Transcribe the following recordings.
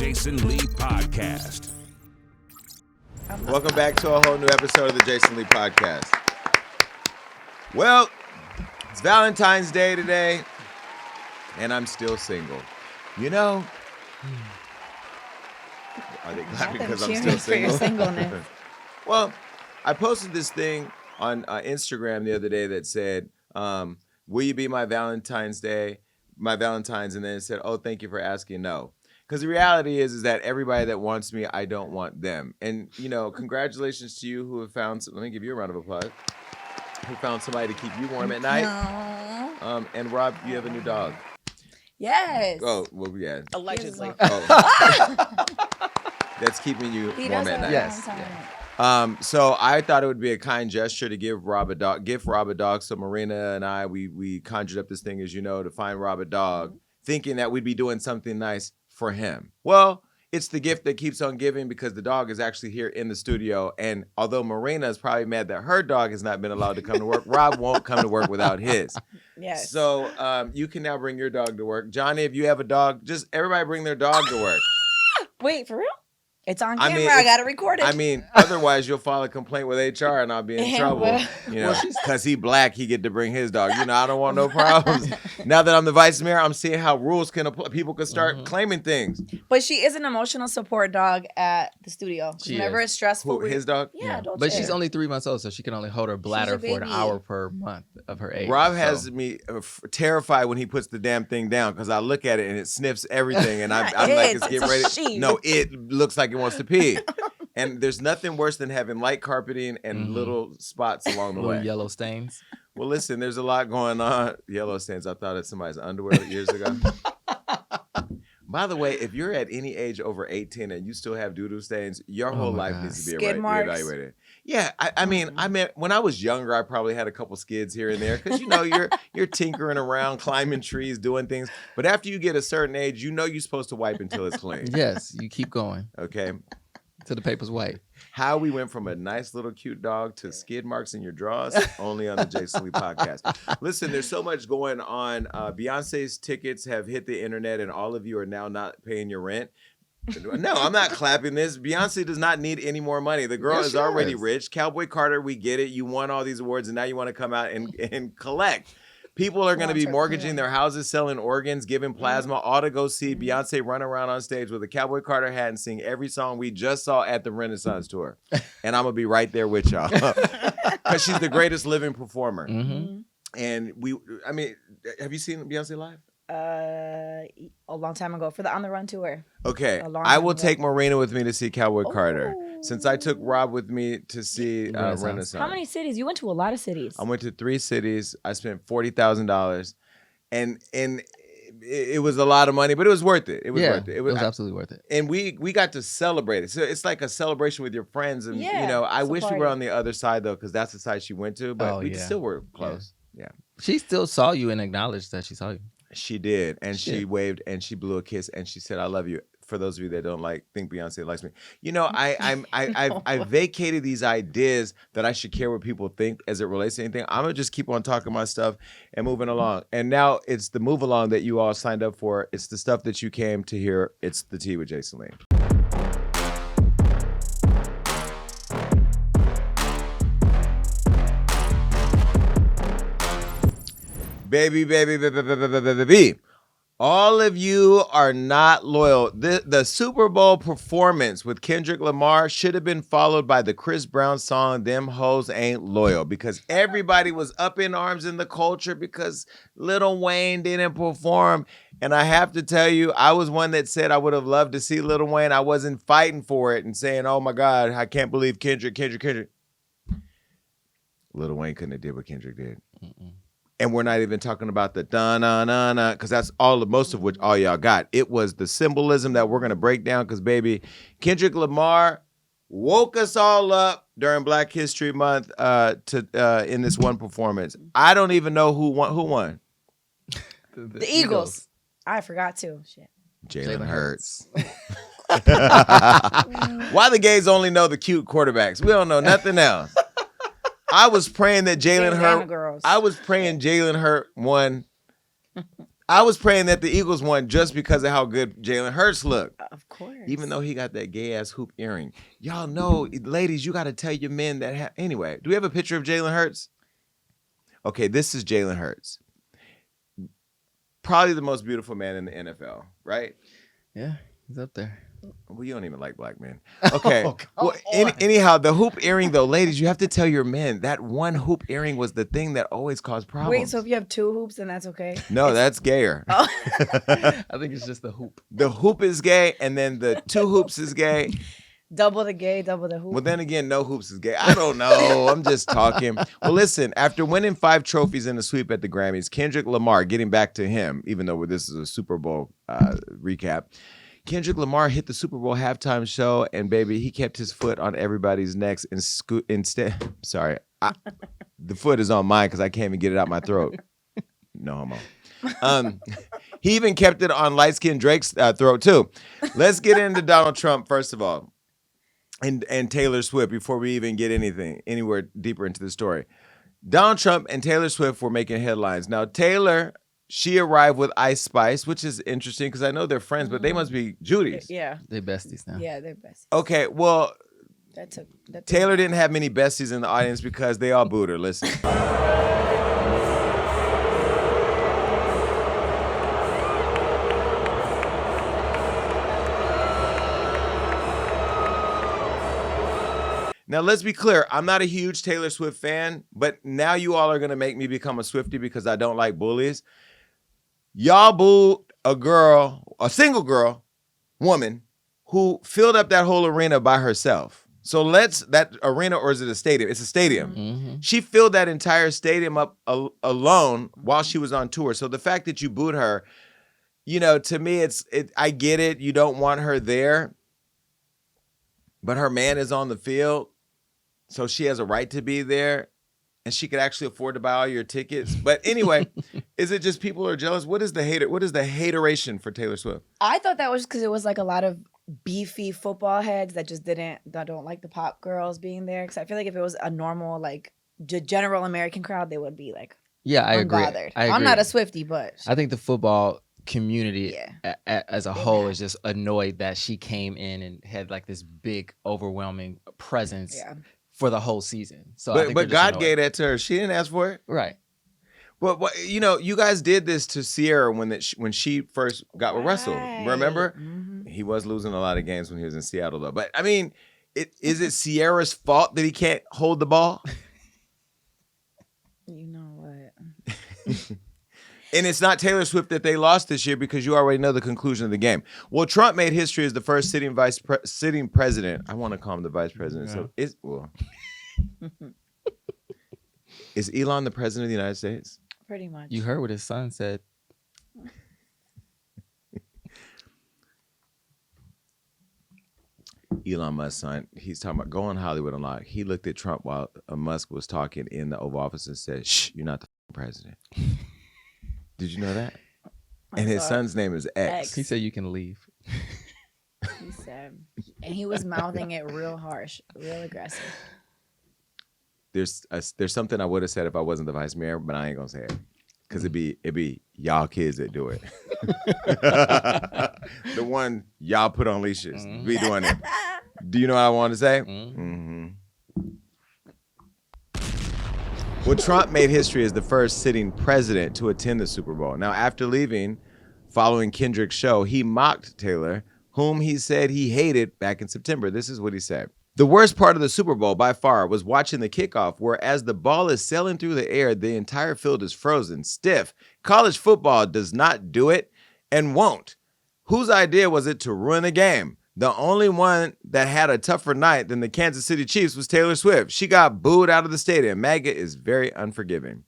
Jason Lee Podcast. Welcome back to a whole new episode of the Jason Lee Podcast. Well, it's Valentine's Day today, and I'm still single. You know, are they clapping because I'm still single? For your singleness. Well, I posted this thing on Instagram the other day that said, will you be my Valentine's Day? My Valentine's, and then it said, oh, thank you for asking no. Because the reality is that everybody that wants me, I don't want them. And, you know, congratulations to you who have found, let me give you a round of applause, who found somebody to keep you warm at night. And Rob, you have a new dog. Yes. Oh, well, yeah. Allegedly. Oh. That's keeping you warm at night. Yes. So I thought it would be a kind gesture to give Rob a dog. So Marina and I, we conjured up this thing, as you know, to find Rob a dog, thinking that we'd be doing something nice for him. Well, it's the gift that keeps on giving because the dog is actually here in the studio. And although Marina is probably mad that her dog has not been allowed to come to work, Rob won't come to work without his. Yes. So you can now bring your dog to work. Johnny, if you have a dog, just everybody bring their dog to work. Wait, for real? It's on camera. I got to record it. I mean, otherwise you'll file a complaint with HR and I'll be in trouble. You know, because he black, he get to bring his dog. You know, I don't want no problems. Now that I'm the vice mayor, I'm seeing how rules can apply. People can start claiming things. But she is an emotional support dog at the studio. Whenever it's stressful. Who, his dog? Yeah. But she's only 3 months old, so she can only hold her bladder for an hour per month of her age. Rob has me terrified when he puts the damn thing down because I look at it and it sniffs everything and I'm like, it's getting ready. No, it looks like it wants to pee. And there's nothing worse than having light carpeting and little spots along the way. Yellow stains. Well, listen, there's a lot going on. Yellow stains. I thought of somebody's underwear years ago. By the way, if you're at any age over 18 and you still have doo-doo stains, your whole life needs to be reevaluated. Yeah, I mean, when I was younger, I probably had a couple skids here and there because, you know, you're tinkering around, climbing trees, doing things. But after you get a certain age, you know you're supposed to wipe until it's clean. Yes, you keep going. Okay. Till the paper's white. How we went from a nice little cute dog to skid marks in your drawers, only on the Jason Lee Podcast. Listen, there's so much going on. Beyonce's tickets have hit the internet, and all of you are now not paying your rent. No, I'm not clapping this. Beyonce does not need any more money. The girl is already rich. Cowboy Carter, we get it. You won all these awards, and now you want to come out and collect. People are going to be mortgaging their houses, selling organs, giving plasma, all to go see Beyonce run around on stage with a Cowboy Carter hat and sing every song we just saw at the Renaissance tour. And I'm going to be right there with y'all because she's the greatest living performer. And have you seen Beyonce live? A long time ago for the On the Run tour. Okay, I will take Marina with me to see Cowboy Carter. Since I took Rob with me to see Renaissance. How many cities? You went to a lot of cities. I went to 3 cities. I spent $40,000, and it was a lot of money, but it was worth it. It was worth it. It was absolutely worth it. And we got to celebrate it. So it's like a celebration with your friends. And you know, I wish we were on the other side though, because that's the side she went to. But we still were close. Yeah. She still saw you and acknowledged that she saw you. She did, and she waved and she blew a kiss and she said, "I love you." For those of you that don't think Beyonce likes me, you know, I vacated these ideas that I should care what people think as it relates to anything. I'm gonna just keep on talking my stuff and moving along. And now it's the move along that you all signed up for. It's the stuff that you came to hear. It's the tea with Jason Lee. Baby. All of you are not loyal. The Super Bowl performance with Kendrick Lamar should have been followed by the Chris Brown song, Them Hoes Ain't Loyal, because everybody was up in arms in the culture because Lil Wayne didn't perform. And I have to tell you, I was one that said I would have loved to see Lil Wayne. I wasn't fighting for it and saying, oh my God, I can't believe Kendrick. Lil Wayne couldn't have did what Kendrick did. And we're not even talking about the da-na-na-na, because that's most of which all y'all got. It was the symbolism that we're going to break down, because, baby, Kendrick Lamar woke us all up during Black History Month in this one performance. I don't even know who won. The Eagles. I forgot to. Shit. Jalen Hurts. Why the gays only know the cute quarterbacks? We don't know nothing else. I was praying that Jalen Hurts. I was praying Jalen Hurts won. I was praying that the Eagles won just because of how good Jalen Hurts looked. Of course. Even though he got that gay-ass hoop earring. Y'all know, ladies, you got to tell your men that. Anyway, do we have a picture of Jalen Hurts? Okay, this is Jalen Hurts. Probably the most beautiful man in the NFL, right? Yeah, he's up there. Well, you don't even like black men. Okay. Oh, Anyhow, the hoop earring, though, ladies, you have to tell your men that one hoop earring was the thing that always caused problems. Wait, so if you have 2 hoops, then that's okay? No, that's gayer. Oh. I think it's just the hoop. The hoop is gay, and then the 2 hoops is gay. Double the gay, double the hoop. Well, then again, no hoops is gay. I don't know. I'm just talking. Well, listen, after winning 5 trophies in the sweep at the Grammys, Kendrick Lamar, getting back to him, even though this is a Super Bowl recap, Kendrick Lamar hit the Super Bowl halftime show, and baby, he kept his foot on everybody's necks instead. Sorry, the foot is on mine because I can't even get it out my throat. No homo. He even kept it on light-skinned Drake's throat too. Let's get into Donald Trump first of all, and Taylor Swift before we even get anywhere deeper into the story. Donald Trump and Taylor Swift were making headlines. Now Taylor. She arrived with Ice Spice, which is interesting because I know they're friends, but they must be Judies. Yeah. They're besties now. Yeah, they're besties. Okay, well, That took Taylor didn't have many besties in the audience because they all booed her. Listen. Now, let's be clear. I'm not a huge Taylor Swift fan, but now you all are going to make me become a Swiftie because I don't like bullies. Y'all booed a single woman, who filled up that whole arena by herself. So that arena, or is it a stadium? It's a stadium. Mm-hmm. She filled that entire stadium up alone while she was on tour. So the fact that you booed her, to me, I get it. You don't want her there, but her man is on the field. So she has a right to be there, and she could actually afford to buy all your tickets. But anyway, is it just people are jealous? What is the hateration for Taylor Swift? I thought that was because it was like a lot of beefy football heads that don't like the pop girls being there. Because I feel like if it was a normal, like, general American crowd, they would be like, yeah, I agree. I'm not a Swiftie, but I think the football community as a whole is just annoyed that she came in and had like this big, overwhelming presence. Yeah. For the whole season. So, but God gave that to her. She didn't ask for it, right? But you guys did this to Sierra when she first got with Russell. Remember, he was losing a lot of games when he was in Seattle, though. But I mean, is it Sierra's fault that he can't hold the ball? You know what? And it's not Taylor Swift that they lost this year because you already know the conclusion of the game. Well, Trump made history as the first sitting president. I want to call him the vice president. Yeah. So is Elon the president of the United States? Pretty much. You heard what his son said. Elon Musk's son, he's talking about going Hollywood Unlocked. He looked at Trump while Musk was talking in the Oval Office and said, "Shh, you're not the president." Did you know that? And his son's name is X. He said you can leave. He said, and he was mouthing it real harsh, real aggressive. There's something I would have said if I wasn't the vice mayor, but I ain't gonna say it because it'd be y'all kids that do it. The one y'all put on leashes be doing it. Do you know what I want to say? Mm-hmm. Well, Trump made history as the first sitting president to attend the Super Bowl. Now, after leaving, following Kendrick's show, he mocked Taylor, whom he said he hated back in September. This is what he said. The worst part of the Super Bowl by far was watching the kickoff, where as the ball is sailing through the air, the entire field is frozen, stiff. College football does not do it and won't. Whose idea was it to ruin the game? The only one that had a tougher night than the Kansas City Chiefs was Taylor Swift. She got booed out of the stadium. MAGA is very unforgiving.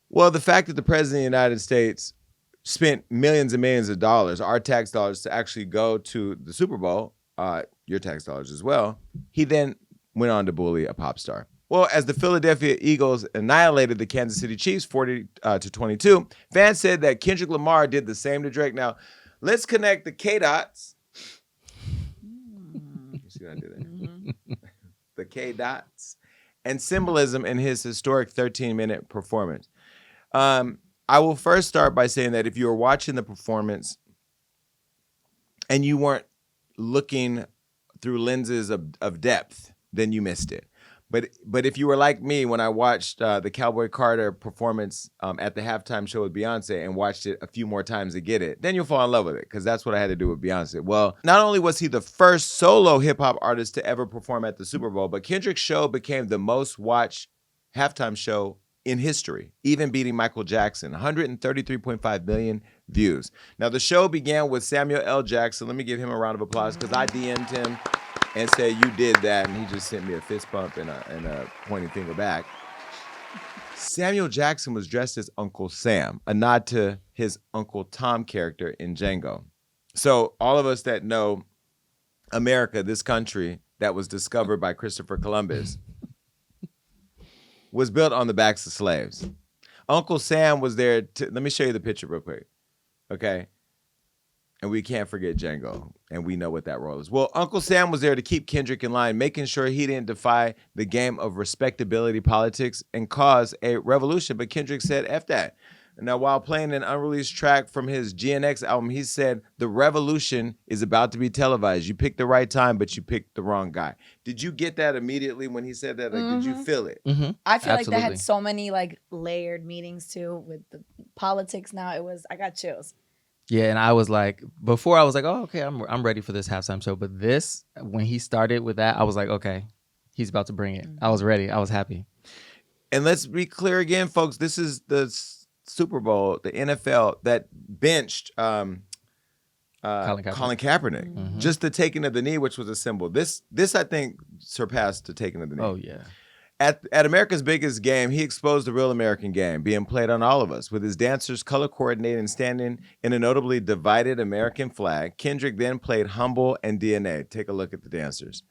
Well, the fact that the president of the United States spent millions and millions of dollars, our tax dollars, to actually go to the Super Bowl, your tax dollars as well, he then went on to bully a pop star. Well, as the Philadelphia Eagles annihilated the Kansas City Chiefs 40-22, fans said that Kendrick Lamar did the same to Drake. Now, let's connect the K-dots. You see what I did there? Mm-hmm. The K-dots and symbolism in his historic 13-minute performance. I will first start by saying that if you were watching the performance and you weren't looking through lenses of depth, then you missed it. But if you were like me when I watched the Cowboy Carter performance at the halftime show with Beyonce and watched it a few more times to get it, then you'll fall in love with it, because that's what I had to do with Beyonce. Well, not only was he the first solo hip-hop artist to ever perform at the Super Bowl, but Kendrick's show became the most watched halftime show in history, even beating Michael Jackson, 133.5 million views. Now, the show began with Samuel L. Jackson. Let me give him a round of applause, because I DM'd him and said, you did that, and he just sent me a fist bump and a pointing finger back. Samuel Jackson was dressed as Uncle Sam, a nod to his Uncle Tom character in Django. So all of us that know America, this country that was discovered by Christopher Columbus, was built on the backs of slaves. Uncle Sam was there to, let me show you the picture real quick, okay? And we can't forget Django, and we know what that role is. Well, Uncle Sam was there to keep Kendrick in line, making sure he didn't defy the game of respectability politics and cause a revolution. But Kendrick said, F that. Now, while playing an unreleased track from his GNX album, he said, the revolution is about to be televised. You picked the right time, but you picked the wrong guy. Did you get that immediately when he said that? Like, did you feel it? Mm-hmm. I feel Absolutely. like that had so many like layered meanings too with the politics now. I got chills. Yeah, and I was like, before I was like, oh, okay, I'm ready for this halftime show. But this, when he started with that, I was like, okay, he's about to bring it. I was ready. I was happy. And let's be clear again, folks. This is the Super Bowl, the NFL that benched Colin Kaepernick. Just the taking of the knee, which was a symbol. This I think surpassed the taking of the knee. Oh yeah. At America's biggest game, he exposed the real American game being played on all of us, with his dancers color coordinated and standing in a notably divided American flag. Kendrick then played Humble and DNA. Take a look at the dancers.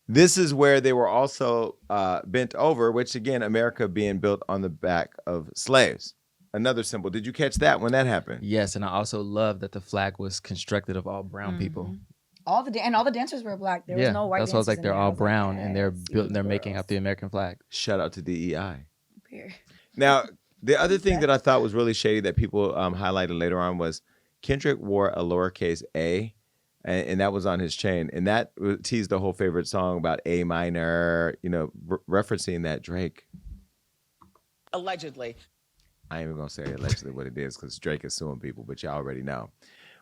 This is where they were also bent over, which again, America being built on the back of slaves. Another symbol. Did you catch that when that happened? Yes, and I also love that the flag was constructed of all brown people. All the dancers were black. There was no white. That's why I was like, they're all brown, and they're built. they're making up the American flag. Shout out to DEI. Here. Now, the other thing that I thought was really shady that people highlighted later on was Kendrick wore a lowercase a, and that was on his chain, and that teased the whole favorite song about A minor, referencing that Drake. Allegedly. I ain't even gonna say allegedly what it is, because Drake is suing people, but y'all already know.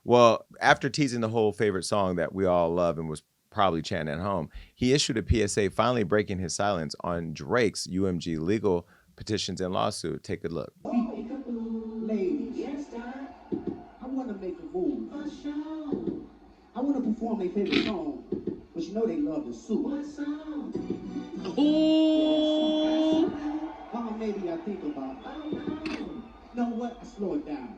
Well, after teasing the whole favorite song that we all love and was probably chanting at home, he issued a PSA finally breaking his silence on Drake's UMG legal petitions and lawsuit. Take a look. Ladies, yes, Dad. I want to make a move. For sure. I want to perform their favorite song, but you know they love the suit. What song? Ooh. Maybe I think about. Oh no. Know what? I slow it down.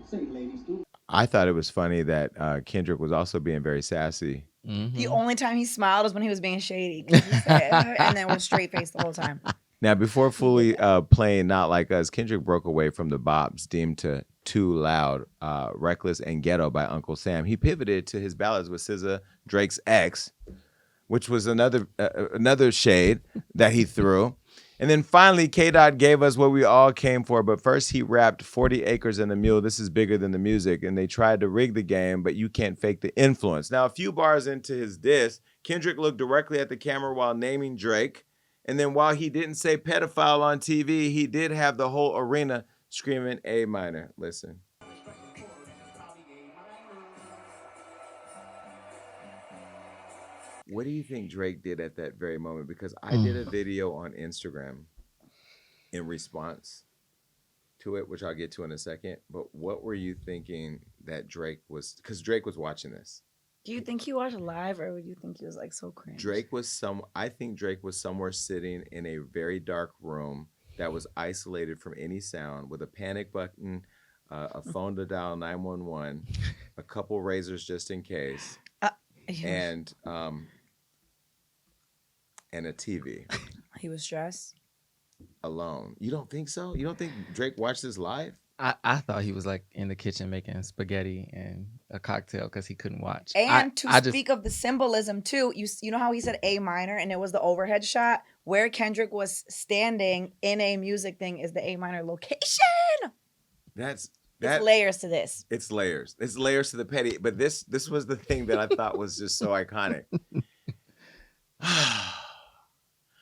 Say, ladies, do. I thought it was funny that Kendrick was also being very sassy. Mm-hmm. The only time he smiled was when he was being shady. He said, and then was straight faced the whole time. Now, before fully playing Not Like Us, Kendrick broke away from the bops deemed too loud, reckless, and ghetto by Uncle Sam. He pivoted to his ballads with SZA, Drake's ex, which was another shade that he threw. And then finally, K-Dot gave us what we all came for. But first, he rapped 40 Acres and a Mule. This is bigger than the music. And they tried to rig the game, but you can't fake the influence. Now, a few bars into his diss, Kendrick looked directly at the camera while naming Drake. And then while he didn't say pedophile on TV, he did have the whole arena screaming A minor. Listen. What do you think Drake did at that very moment? Because I did a video on Instagram in response to it, which I'll get to in a second. But what were you thinking that Drake was, because Drake was watching this. Do you think he watched live, or would you think he was like so cringe? I think Drake was somewhere sitting in a very dark room that was isolated from any sound, with a panic button, a phone to dial 911, a couple razors just in case, and a TV. He was stressed. Alone. You don't think so? You don't think Drake watched this live? I thought he was like in the kitchen making spaghetti and a cocktail because he couldn't watch. And speak of the symbolism too, you know how he said A minor and it was the overhead shot where Kendrick was standing in a music thing is the A minor location. It's layers to this. It's layers. It's layers to the petty. But this was the thing that I thought was just so iconic.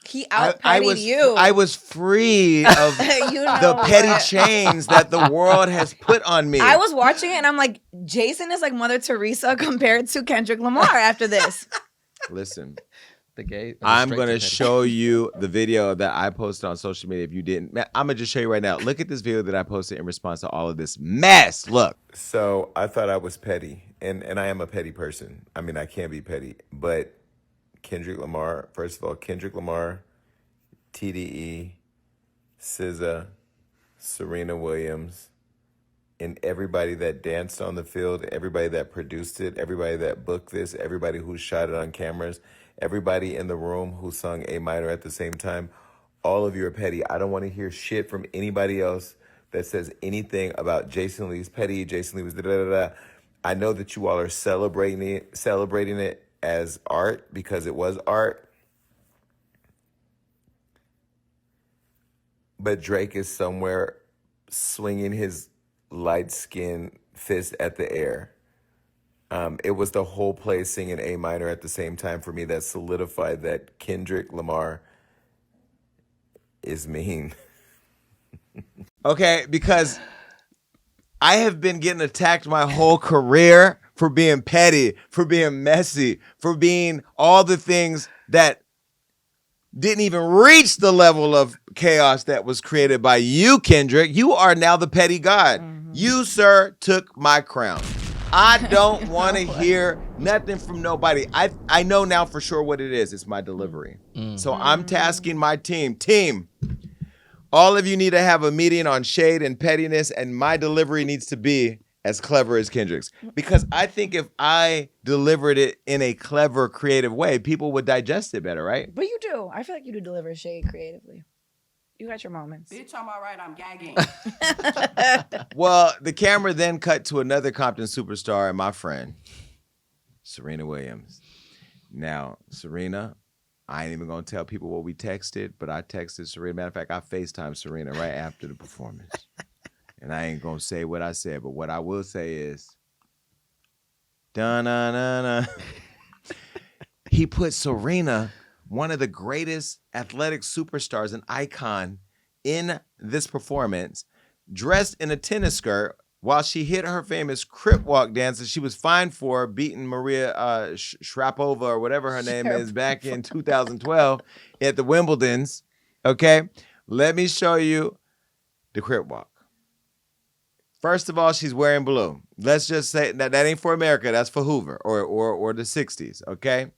He out-pettied you. I was free of the petty chains that the world has put on me. I was watching it and I'm like, Jason is like Mother Teresa compared to Kendrick Lamar after this. Listen, I'm going to show you the video that I posted on social media. If you didn't, I'm going to just show you right now. Look at this video that I posted in response to all of this mess. Look. So I thought I was petty, and I am a petty person. I mean, I can be petty, but Kendrick Lamar, first of all, Kendrick Lamar, TDE, SZA, Serena Williams, and everybody that danced on the field, everybody that produced it, everybody that booked this, everybody who shot it on cameras, everybody in the room who sung A minor at the same time, all of you are petty. I don't want to hear shit from anybody else that says anything about Jason Lee's petty, Jason Lee was da-da-da-da. I know that you all are celebrating it as art because it was art. But Drake is somewhere swinging his light-skinned fist at the air. It was the whole place singing A minor at the same time for me that solidified that Kendrick Lamar is mean. Okay, because I have been getting attacked my whole career for being petty, for being messy, for being all the things that didn't even reach the level of chaos that was created by you, Kendrick. You are now the petty god. Mm-hmm. You, sir, took my crown. I don't want to hear nothing from nobody. I know now for sure what it is. It's my delivery. Mm-hmm. So I'm tasking my team, all of you need to have a meeting on shade and pettiness, and my delivery needs to be as clever as Kendrick's. Because I think if I delivered it in a clever, creative way, people would digest it better, right? But you do. I feel like you do deliver shade creatively. You got your moments. Bitch, I'm all right. I'm gagging. Well, the camera then cut to another Compton superstar and my friend, Serena Williams. Now, Serena, I ain't even going to tell people what we texted, but I texted Serena. Matter of fact, I FaceTimed Serena right after the performance. And I ain't going to say what I said, but what I will say is, da-na-na-na. He put Serena, one of the greatest athletic superstars, an icon, in this performance, dressed in a tennis skirt while she hit her famous crip walk dance that she was fined for, beating Maria Sharapova or whatever her name is back in 2012 at the Wimbledons. Okay, let me show you the crip walk. First of all, she's wearing blue. Let's just say that ain't for America. That's for Hoover or the 60s, okay?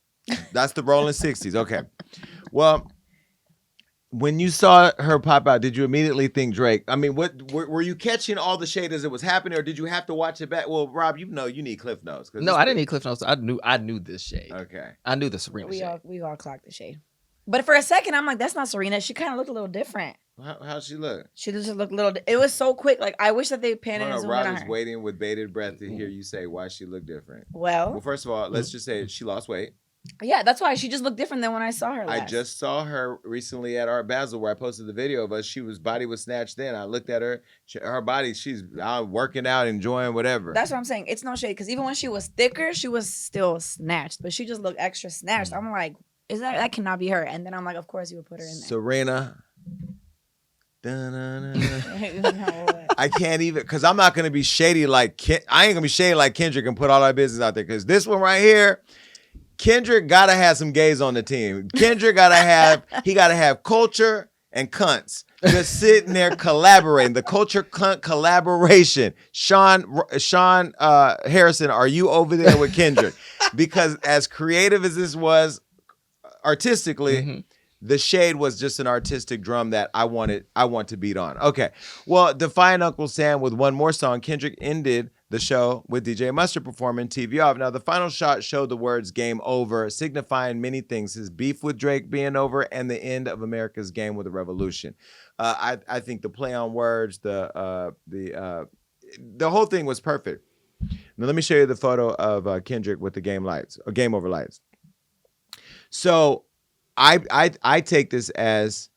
That's the rolling 60s, okay. Well, when you saw her pop out, did you immediately think Drake? I mean, what were you catching all the shade as it was happening, or did you have to watch it back? Well, Rob, you need Cliff Notes. No, I didn't need Cliff Notes. I knew this shade. Okay. I knew the Serena shade. We all clocked the shade. But for a second, I'm like, that's not Serena. She kind of looked a little different. How'd she look? She just looked a little. It was so quick. Like, I wish that they panned and zoomed in on her. Rob is waiting with bated breath to hear you say why she looked different. Well, first of all, let's just say she lost weight. Yeah, that's why she just looked different than when I saw her last. I just saw her recently at Art Basel where I posted the video of us. Body was snatched then. I looked at her. Her body, she's out working out, enjoying whatever. That's what I'm saying. It's no shade because even when she was thicker, she was still snatched, but she just looked extra snatched. I'm like, that cannot be her. And then I'm like, of course you would put her in there. Serena. I can't even, because I'm not going to be shady like, I ain't going to be shady like Kendrick and put all our business out there, because this one right here, Kendrick got to have some gays on the team. Kendrick got to have culture and cunts just sitting there collaborating. The culture cunt collaboration. Sean Harrison, are you over there with Kendrick? Because as creative as this was artistically, the shade was just an artistic drum that I want to beat on. Okay. Well, defying Uncle Sam with one more song, Kendrick ended the show with DJ Mustard performing TV Off. Now, the final shot showed the words game over, signifying many things. His beef with Drake being over and the end of America's game with a revolution. I think the play on words, the whole thing was perfect. Now let me show you the photo of Kendrick with the game over lights. So I take this as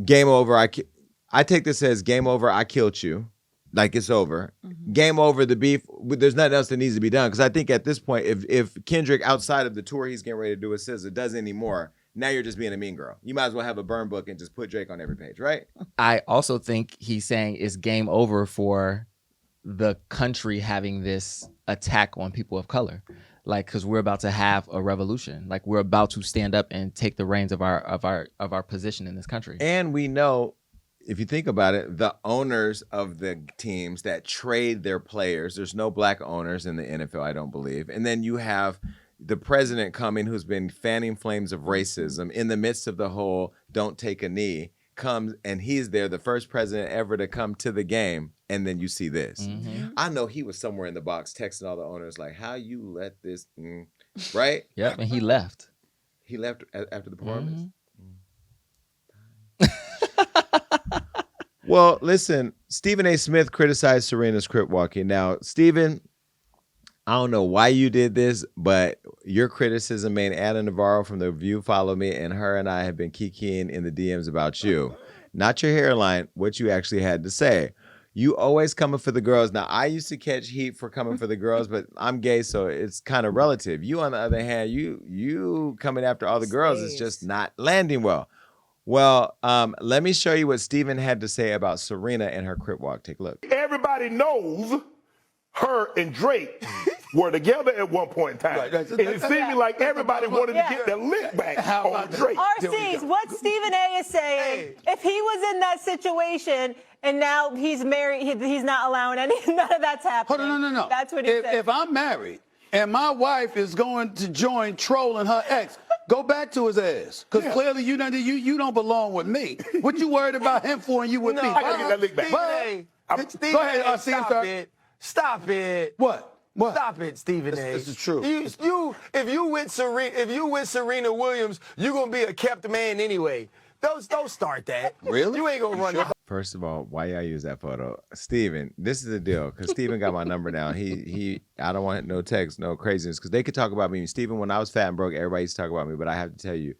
game over. I take this as game over. I killed you. Like it's over. Mm-hmm. Game over the beef. There's nothing else that needs to be done. Because I think at this point, if Kendrick outside of the tour he's getting ready to do with SZA does anymore, now you're just being a mean girl. You might as well have a burn book and just put Drake on every page, right? I also think he's saying it's game over for the country having this attack on people of color. Like, because we're about to have a revolution. Like, we're about to stand up and take the reins of our position in this country. And we know, if you think about it, the owners of the teams that trade their players, there's no black owners in the NFL, I don't believe. And then you have the president coming who's been fanning flames of racism in the midst of the whole don't take a knee, comes and he's there, the first president ever to come to the game. And then you see this. Mm-hmm. I know he was somewhere in the box texting all the owners like, how you let this, right? Yep, and he left. He left after the performance? Well, listen, Stephen A. Smith criticized Serena's crip walking. Now, Stephen, I don't know why you did this, but your criticism made Anna Navarro from The View follow me, and her and I have been kikiing in the DMs about you. Not your hairline, what you actually had to say. You always coming for the girls. Now, I used to catch heat for coming for the girls, but I'm gay, so it's kind of relative. You, on the other hand, you coming after all the girls is just not landing well. Well, let me show you what Stephen had to say about Serena and her crip walk. Take a look. Everybody knows her and Drake were together at one point in time. Right. And it seemed like everybody wanted to get their lick back on Drake. RC's, what Stephen A. is saying, if he was in that situation and now he's married, he's not allowing none of that's happening. Hold on, no. That's what he said. If I'm married and my wife is going to join trolling her ex, go back to his ass. Because clearly you don't belong with me. What you worried about him for and you with me? I got to get that lick back. Go ahead, RC. Stop it. What? Stop it, Stephen A. This is true. If you with Serena Williams, you're gonna be a kept man anyway. Don't start that. Really? You ain't gonna run that. First of all, why y'all use that photo? Steven, this is the deal, because Steven got my number now. I don't want no text, no craziness, because they could talk about me. Steven, when I was fat and broke, everybody used to talk about me, but I have to tell you,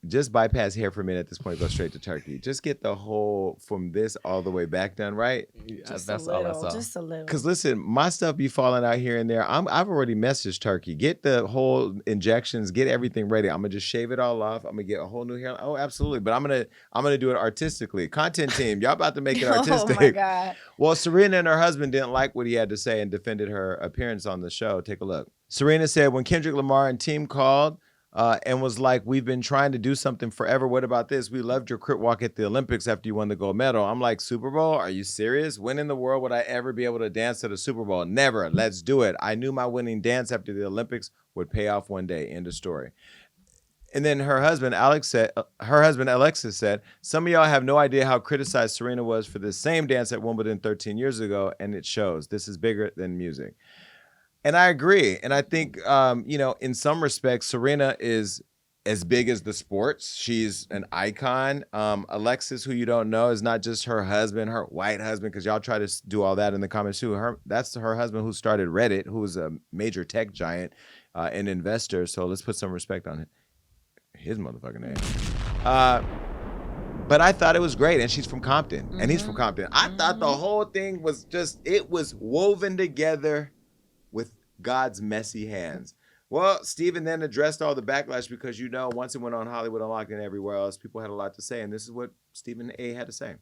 just bypass hair for a minute at this point, go straight to turkey. Just get the whole, from this all the way back done, right? Just a little. Because listen, my stuff be falling out here and there. I've already messaged turkey. Get the whole injections, get everything ready. I'm gonna just shave it all off. I'm gonna get a whole new hair. Oh, absolutely. But I'm gonna do it artistically. Content team, y'all about to make it artistic. Oh my God. Well, Serena and her husband didn't like what he had to say and defended her appearance on the show. Take a look. Serena said, when Kendrick Lamar and team called, and was like, we've been trying to do something forever. What about this? We loved your crip walk at the Olympics after you won the gold medal. I'm like, Super Bowl? Are you serious? When in the world would I ever be able to dance at a Super Bowl? Never. Let's do it. I knew my winning dance after the Olympics would pay off one day. End of story. And then her husband, Alexis said, some of y'all have no idea how criticized Serena was for this same dance at Wimbledon 13 years ago, and it shows. This is bigger than music. And I agree. And I think, in some respects, Serena is as big as the sports. She's an icon. Alexis, who you don't know, is not just her husband, her white husband, because y'all try to do all that in the comments too. That's her husband who started Reddit, who was a major tech giant, an investor. So let's put some respect on his motherfucking name. But I thought it was great. And she's from Compton. Mm-hmm. And he's from Compton. I thought the whole thing was it was woven together with God's messy hands. Well, Stephen then addressed all the backlash because, once it went on Hollywood Unlocked and everywhere else, people had a lot to say. And this is what Stephen A. had to say.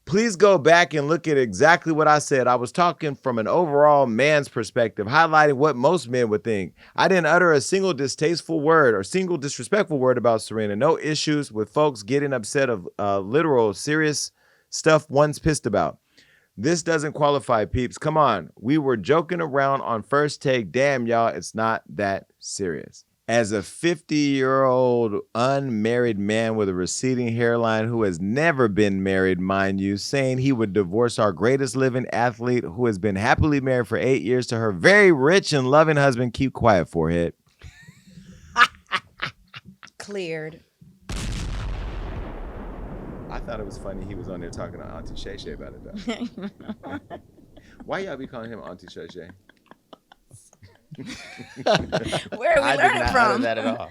Please go back and look at exactly what I said. I was talking from an overall man's perspective, highlighting what most men would think. I didn't utter a single distasteful word or single disrespectful word about Serena. No issues with folks getting upset of literal, serious stuff one's pissed about. This doesn't qualify, peeps. Come on. We were joking around on First Take. Damn, y'all, it's not that serious. As a 50-year-old unmarried man with a receding hairline who has never been married, mind you, saying he would divorce our greatest living athlete who has been happily married for 8 years to her very rich and loving husband, keep quiet, forehead. Cleared. I thought it was funny he was on there talking to Auntie Shay Shay about it though. Why y'all be calling him Auntie Shay Shay? Where are we I did learning not from? know that at all.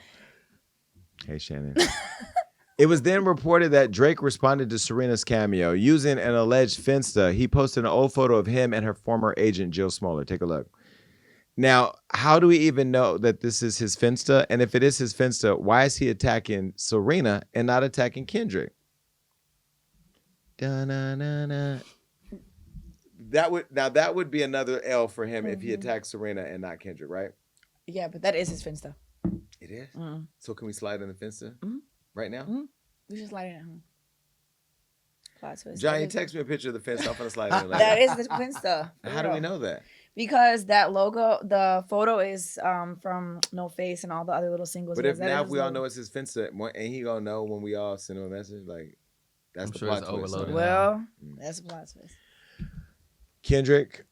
Hey, Shannon. It was then reported that Drake responded to Serena's cameo using an alleged Finsta. He posted an old photo of him and her former agent, Jill Smoller. Take a look. Now, how do we even know that this is his Finsta? And if it is his Finsta, why is he attacking Serena and not attacking Kendrick? Da-na-na-na. That would be another L for him if he attacked Serena and not Kendrick, right? Yeah, but that is his Finsta. It is? So can we slide in the Finsta right now? We should slide it in. Plot twist. Johnny, text me a picture of the Finsta. I'm going to slide it in later. That is the Finsta. How do we know that? Because that logo, the photo is from No Face and all the other little singles. But if we all know it's his Finsta, ain't he going to know when we all send him a message? Like, that's the plot twist. overloaded. Well, that's a plot twist. Kendrick,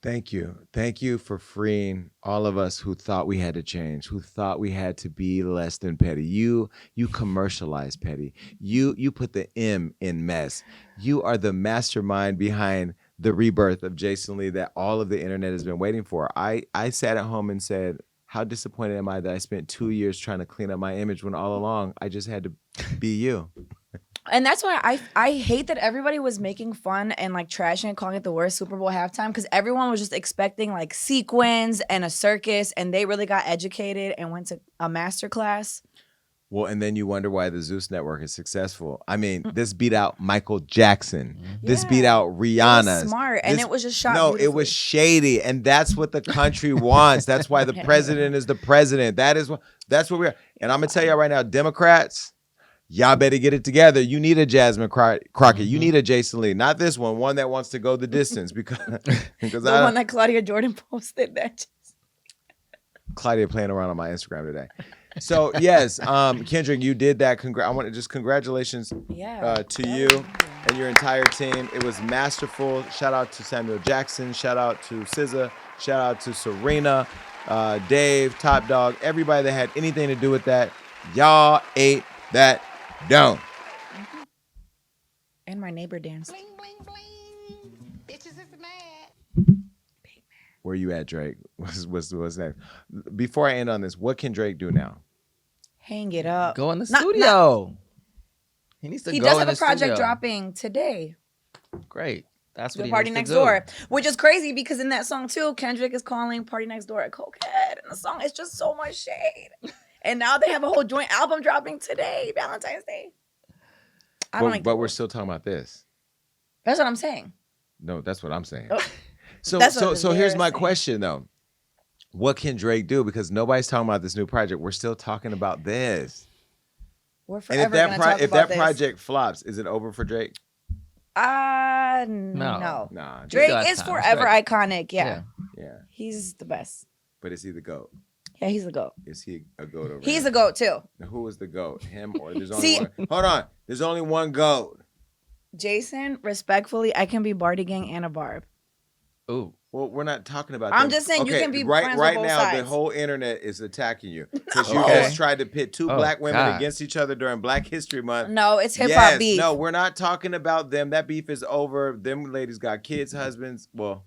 thank you. Thank you for freeing all of us who thought we had to change, who thought we had to be less than petty. You commercialized petty. You put the M in mess. You are the mastermind behind the rebirth of Jason Lee that all of the internet has been waiting for. I sat at home and said, how disappointed am I that I spent 2 years trying to clean up my image when all along I just had to be you. And that's why I hate that everybody was making fun and like trashing and calling it the worst Super Bowl halftime, because everyone was just expecting like sequins and a circus, and they really got educated and went to a master class. Well, and then you wonder why the Zeus Network is successful. I mean, this beat out Michael Jackson. This beat out Rihanna. It was smart, and it was just shot No, beautifully. it was shady, and that's what the country wants. That's why the president is the president. That's what we are. And I'm gonna tell y'all right now, Democrats, y'all better get it together. You need a Jasmine Crockett. You need a Jason Lee. Not this one that wants to go the distance because the one that Claudia Jordan posted that. Claudia playing around on my Instagram today. So yes, Kendrick, you did that. I want to just congratulations to you and your entire team. It was masterful. Shout out to Samuel Jackson. Shout out to SZA. Shout out to Serena, Dave, Top Dog, everybody that had anything to do with that. Y'all ate that down. And my neighbor danced. Bling, bling, bling. Bitches is mad. Where you at, Drake? What's next? Before I end on this, what can Drake do now? Hang it up. Go in the studio. He needs to He go does in have a the project studio. dropping today. Great. That's what The he Party needs Next to do. Door, which is crazy because in that song too, Kendrick is calling Party Next Door a cokehead, and the song is just so much shade. And now they have a whole joint album dropping today, Valentine's Day. But we're still talking about this. That's what I'm saying. No, that's what I'm saying. Oh. So That's what so here's my saying. question though. What can Drake do? Because nobody's talking about this new project. We're still talking about this. We're And forever if gonna talk that about this. project flops, is it over for Drake? No. Nah. Drake still has is time. forever Drake. iconic. Yeah. Yeah. He's the best. But is he the GOAT? Yeah, he's the GOAT. Is he a GOAT over He's him? a GOAT too. Now, who is the GOAT? Him or there's only See- one? Hold on. There's only one GOAT. Jason, respectfully, I can be Barty Gang and a Barb. Ooh. Well, we're not talking about I'm them. just saying you Okay, can be right friends with both now. The sides. whole internet is attacking you because you Okay. just tried to pit two Oh, black women God. against each other during Black History Month. No, it's hip hop Yes, beef. no, we're not talking about them. That beef is over. Them ladies got kids, husbands. Well,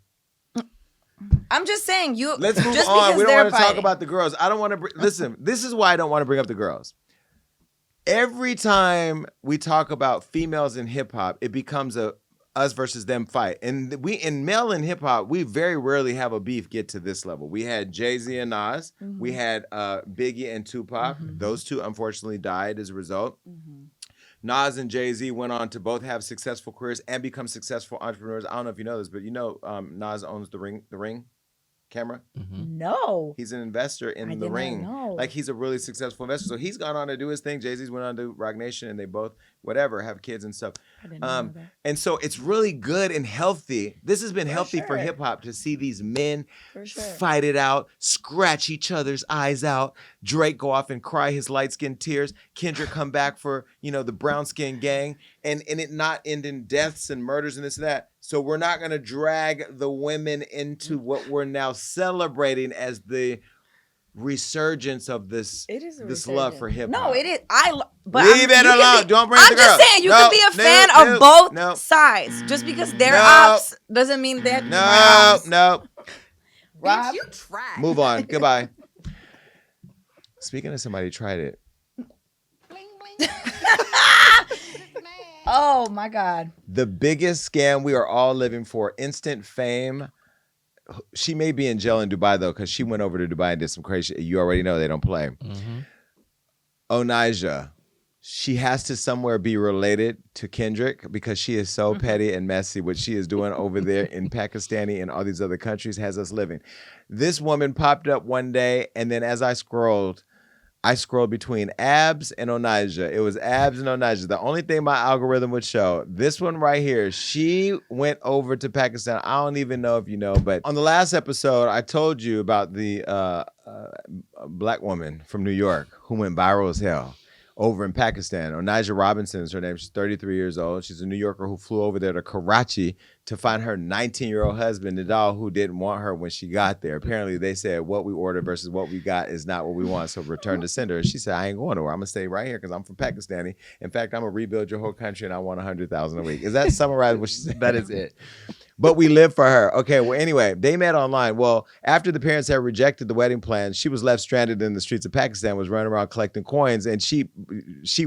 I'm just saying you. let's move just on. because We don't they're want to talk fighting. about the girls. I don't want to listen. This is why I don't want to bring up the girls. Every time we talk about females in hip hop, it becomes a us versus them fight. And we in male in hip hop, we very rarely have a beef get to this level. We had Jay-Z and Nas. We had Biggie and Tupac. Those two unfortunately died as a result. Nas and Jay-Z went on to both have successful careers and become successful entrepreneurs. I don't know if you know this, but you know Nas owns the Ring camera. No. He's an investor I in did the not Ring. know. Like he's a really successful investor. So he's gone on to do his thing. Jay-Z's went on to Rock Nation and they both, whatever, have kids and stuff. I didn't know that. And so it's really good and healthy. This has been healthy for sure. hip hop to see these men For sure. fight it out, scratch each other's eyes out. Drake go off and cry his light skinned tears. Kendrick come back for, the brown skin gang and it not end in deaths and murders and this and that. So we're not going to drag the women into what we're now celebrating as the resurgence of this love for hip hop. No, it is. But leave it alone. Don't bring the girl. I'm just saying you can be a fan of both sides. Just because they're ops doesn't mean they're No. Rob, you tried. Move on. Goodbye. Speaking of somebody tried it. Bling, bling. Oh my God. The biggest scam we are all living for, instant fame. She may be in jail in Dubai, though, because she went over to Dubai and did some crazy shit. You already know they don't play. Onijah, she has to somewhere be related to Kendrick because she is so petty and messy. What she is doing over there in Pakistani and all these other countries has us living. This woman popped up one day, and then as I scrolled between Abs and Onijah. It was Abs and Onijah. The only thing my algorithm would show, this one right here, she went over to Pakistan. I don't even know if you know, but on the last episode, I told you about the black woman from New York who went viral as hell over in Pakistan. Onijah Robinson is her name. She's 33 years old. She's a New Yorker who flew over there to Karachi to find her 19-year-old husband, Nadal, who didn't want her when she got there. Apparently, they said what we ordered versus what we got is not what we want, so return to sender. And she said, I ain't going nowhere. I'm going to stay right here because I'm from Pakistani. In fact, I'm going to rebuild your whole country and I want $100,000 a week. Is that summarize what she said? That is it. But we live for her. Okay, well, anyway, they met online. Well, after the parents had rejected the wedding plans, she was left stranded in the streets of Pakistan, was running around collecting coins, and she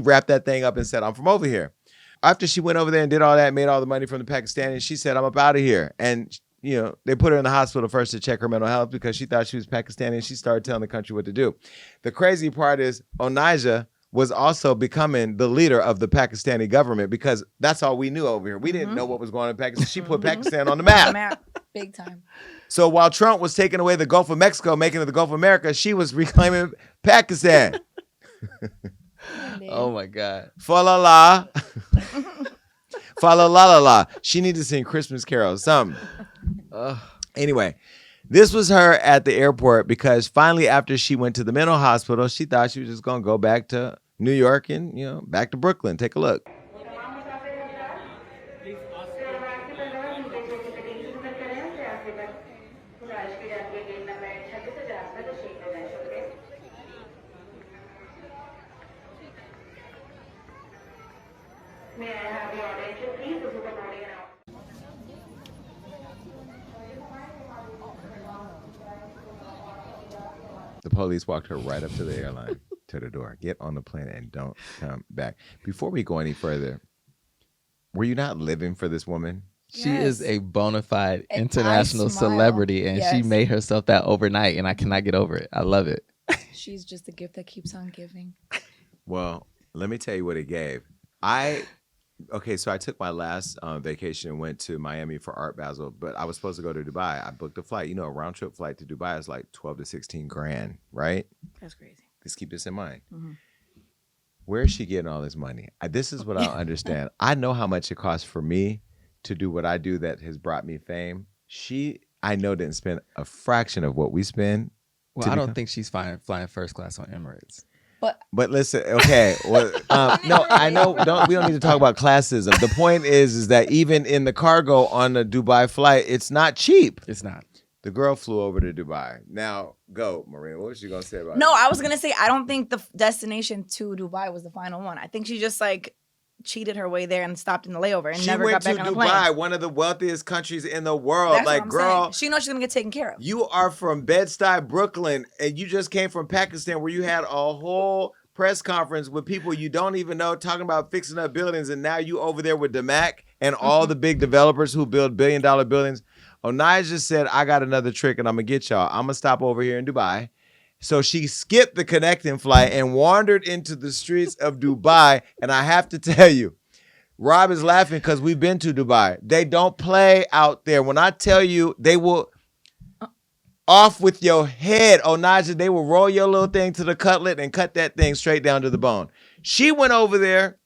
wrapped that thing up and said, I'm from over here. After she went over there and did all that, made all the money from the Pakistanis, she said, I'm up out of here. And, you know, they put her in the hospital first to check her mental health because she thought she was Pakistani, and she started telling the country what to do. The crazy part is Onijah was also becoming the leader of the Pakistani government because that's all we knew over here. We didn't know what was going on in Pakistan. She put Pakistan on the map. Big time. So while Trump was taking away the Gulf of Mexico, making it the Gulf of America, she was reclaiming Pakistan. Oh my God. Fa la la. Fa la la la la. She needs to sing Christmas carols, something. Anyway, this was her at the airport because finally after she went to the mental hospital, she thought she was just going to go back to New York and, you know, back to Brooklyn. Take a look. May I have your attention, please? This is the morning The police walked her right up to the airline, to the door. Get on the plane and don't come back. Before we go any further, were you not living for this woman? She is a bona fide international celebrity, and she made herself that overnight, and I cannot get over it. I love it. She's just the gift that keeps on giving. Well, let me tell you what it gave. So I took my last vacation and went to Miami for Art Basel, but I was supposed to go to Dubai. I booked a flight. You know, a round trip flight to Dubai is like 12 to 16 grand, right? That's crazy. Just keep this in mind. Where is she getting all this money? This is what I don't understand. I know how much it costs for me to do what I do that has brought me fame. I know, didn't spend a fraction of what we spend. Well, I don't think she's flying first class on Emirates. But listen, okay. Well, no, I know. We don't need to talk about classism. The point is that even in the cargo on the Dubai flight, it's not cheap. It's not. The girl flew over to Dubai. Now, go, Marina. What was you gonna say about it? No, I was gonna say I don't think the destination to Dubai was the final one. I think she just like cheated her way there and stopped in the layover and never got back on the plane. She went to Dubai, one of the wealthiest countries in the world. That's like, what I'm girl, saying. She knows she's gonna get taken care of. You are from Bed-Stuy, Brooklyn, and you just came from Pakistan, where you had a whole press conference with people you don't even know talking about fixing up buildings, and now you over there with DeMac and all the big developers who build billion-dollar buildings. Onijah said, I got another trick and I'm going to get y'all. I'm going to stop over here in Dubai. So she skipped the connecting flight and wandered into the streets of Dubai. And I have to tell you, Rob is laughing because we've been to Dubai. They don't play out there. When I tell you, they will off with your head, Onijah. They will roll your little thing to the cutlet and cut that thing straight down to the bone. She went over there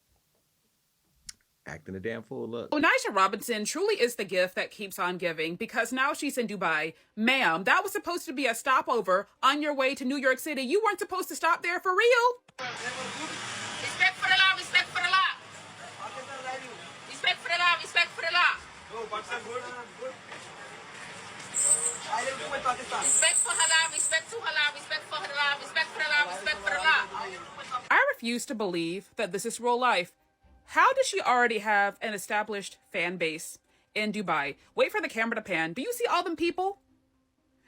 acting a damn fool. Look. Onijah Robinson truly is the gift that keeps on giving because now she's in Dubai. Ma'am, that was supposed to be a stopover on your way to New York City. You weren't supposed to stop there for real. Respect for the law, respect for the law. Respect for the law, respect for the law. Respect for halal, respect to halal, respect for halal, respect for halal, respect for halal. I refuse to believe that this is real life. How does she already have an established fan base in Dubai? Wait for the camera to pan. Do you see all them people?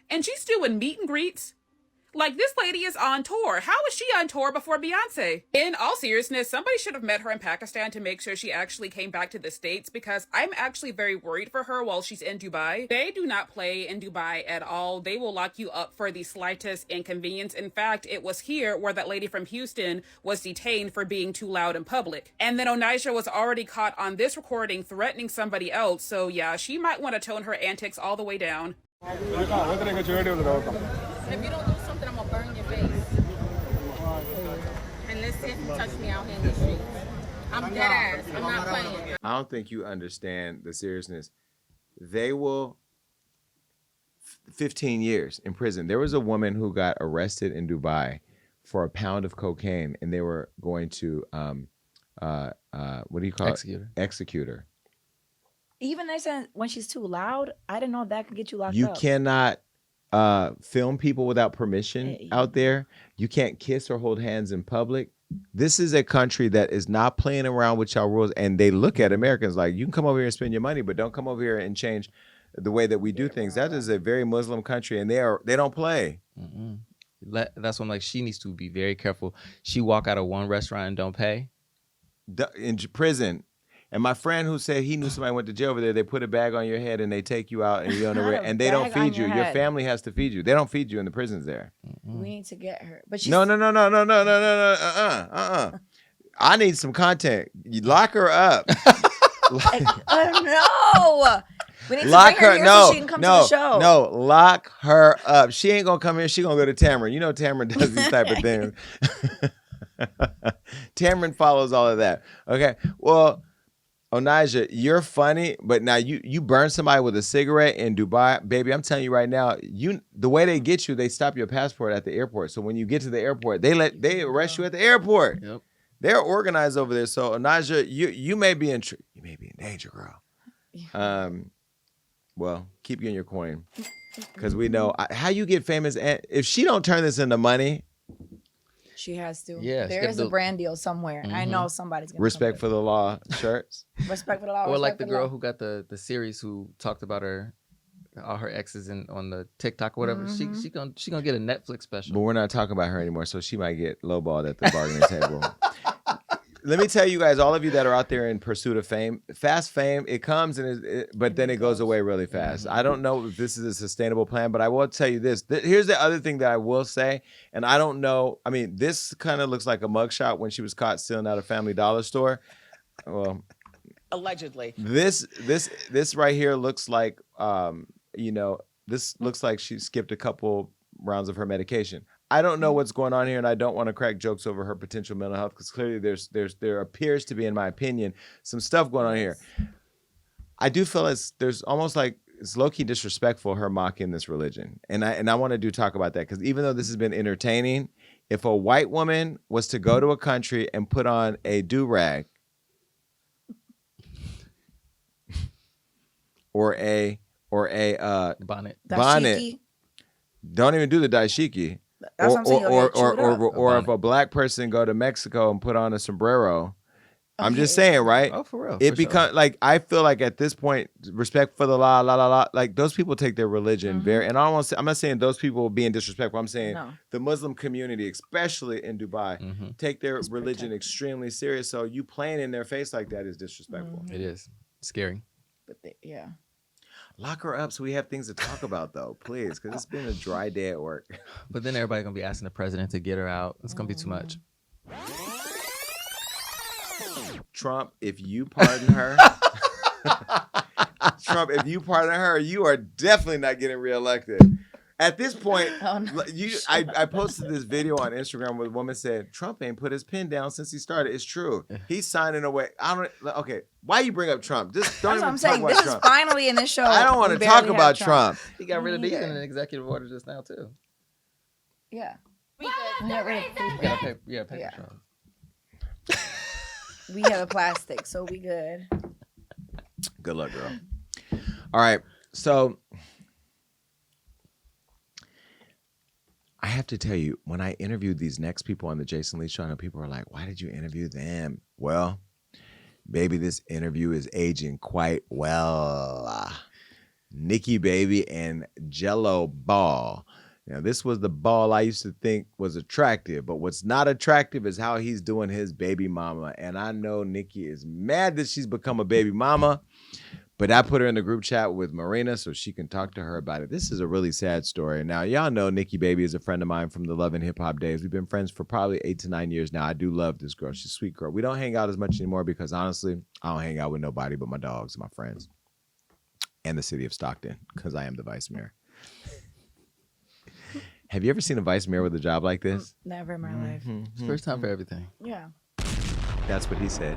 And she's doing meet and greets. Like, this lady is on tour. How was she on tour before Beyonce? In all seriousness, somebody should have met her in Pakistan to make sure she actually came back to the States, because I'm actually very worried for her while she's in Dubai. They do not play in Dubai at all. They will lock you up for the slightest inconvenience. In fact, it was here where that lady from Houston was detained for being too loud in public. And then Onijah was already caught on this recording threatening somebody else. So yeah, she might want to tone her antics all the way down. If you don't do something, I'm gonna burn your face. And let's see if you touch me out here in the streets. I'm dead ass. I'm not playing. I don't think you understand the seriousness. They will 15 years in prison. There was a woman who got arrested in Dubai for a pound of cocaine, and they were going to what do you call Execute her. Execute her. Even they said when she's too loud, I didn't know that could get you locked up. You cannot film people without permission out there. You can't kiss or hold hands in public. This is a country that is not playing around with y'all rules, and they look at Americans like, you can come over here and spend your money, but don't come over here and change the way that we do things. That is a very Muslim country, and they don't play. That's when, like, she needs to be very careful. She walk out of one restaurant and don't pay. In prison. And my friend who said he knew somebody went to jail over there, they put a bag on your head and they take you out and you don't know where, and they don't feed you. Your family has to feed you. They don't feed you in the prisons there. We need to get her. But she's No. I need some content. You lock her up. no. We need to Lock bring her her. here No, so she can come to the show. no. Lock her up. She ain't gonna come here. She gonna go to Tamron. You know Tamron does these type of things. Tamron follows all of that. Okay. Well, Onijah, you're funny, but now you burn somebody with a cigarette in Dubai, baby. I'm telling you right now, the way they get you, they stop your passport at the airport. So when you get to the airport, they arrest you at the airport. Yep. They're organized over there. So Onijah, you may be in danger, girl. Well, keep getting your coin, because we know how you get famous. And if she don't turn this into money. She has to. Yeah, there is a brand deal somewhere. I know somebody's gonna Respect for the law shirts. Respect for the law. Or like the girl law. who got the series who talked about all her exes on the TikTok or whatever. She gonna get a Netflix special. But we're not talking about her anymore, so she might get lowballed at the bargaining table. Let me tell you guys, all of you that are out there in pursuit of fame, fast fame, it comes but then it goes away really fast. I don't know if this is a sustainable plan, but I will tell you this. Here's the other thing that I will say, and I don't know. I mean, this kind of looks like a mugshot when she was caught stealing out of Family Dollar store. Well, allegedly. This right here looks like, this looks like she skipped a couple rounds of her medication. I don't know what's going on here, and I don't want to crack jokes over her potential mental health, because clearly there appears to be, in my opinion, some stuff going on here. I do feel there's almost like it's low-key disrespectful, her mocking this religion, and I want to talk about that, because even though this has been entertaining, if a white woman was to go to a country and put on a do-rag or a bonnet, don't even do the dashiki. That's what I'm saying. Or if a black person go to Mexico and put on a sombrero, I'm just saying, right? Oh, for real. It becomes like, I feel like at this point, respect for the law, like those people take their religion very, and I'm not saying those people being disrespectful. I'm saying the Muslim community, especially in Dubai, take their religion extremely serious. So you playing in their face like that is disrespectful. It is scary. But Lock her up so we have things to talk about, though, please, because it's been a dry day at work. But then everybody's going to be asking the president to get her out. It's going to be too much. Trump, if you pardon her, you are definitely not getting reelected. At this point, I posted this video on Instagram where the woman said, Trump ain't put his pen down since he started. It's true. He's signing away. Okay, why you bring up Trump? Just don't even talk about Trump. This is finally in this show. I don't want to talk about Trump. He got rid of these in an executive order just now, too. Yeah. We got paper Trump. We have a plastic, so we good. Good luck, girl. All right, so have to tell you, when I interviewed these next people on the Jason Lee Show, I know people are like, why did you interview them? Well, baby, this interview is aging quite well. Nikki, baby, and Jello Ball. Now, this was the Ball I used to think was attractive, but what's not attractive is how he's doing his baby mama. And I know Nikki is mad that she's become a baby mama, but I put her in the group chat with Marina so she can talk to her about it. This is a really sad story. Now, y'all know Nikki Baby is a friend of mine from the Love and Hip Hop days. We've been friends for probably 8 to 9 years now. I do love this girl. She's a sweet girl. We don't hang out as much anymore because, honestly, I don't hang out with nobody but my dogs and my friends and the city of Stockton because I am the vice mayor. Have you ever seen a vice mayor with a job like this? Never in my life. It's first time for everything. Yeah. That's what he said.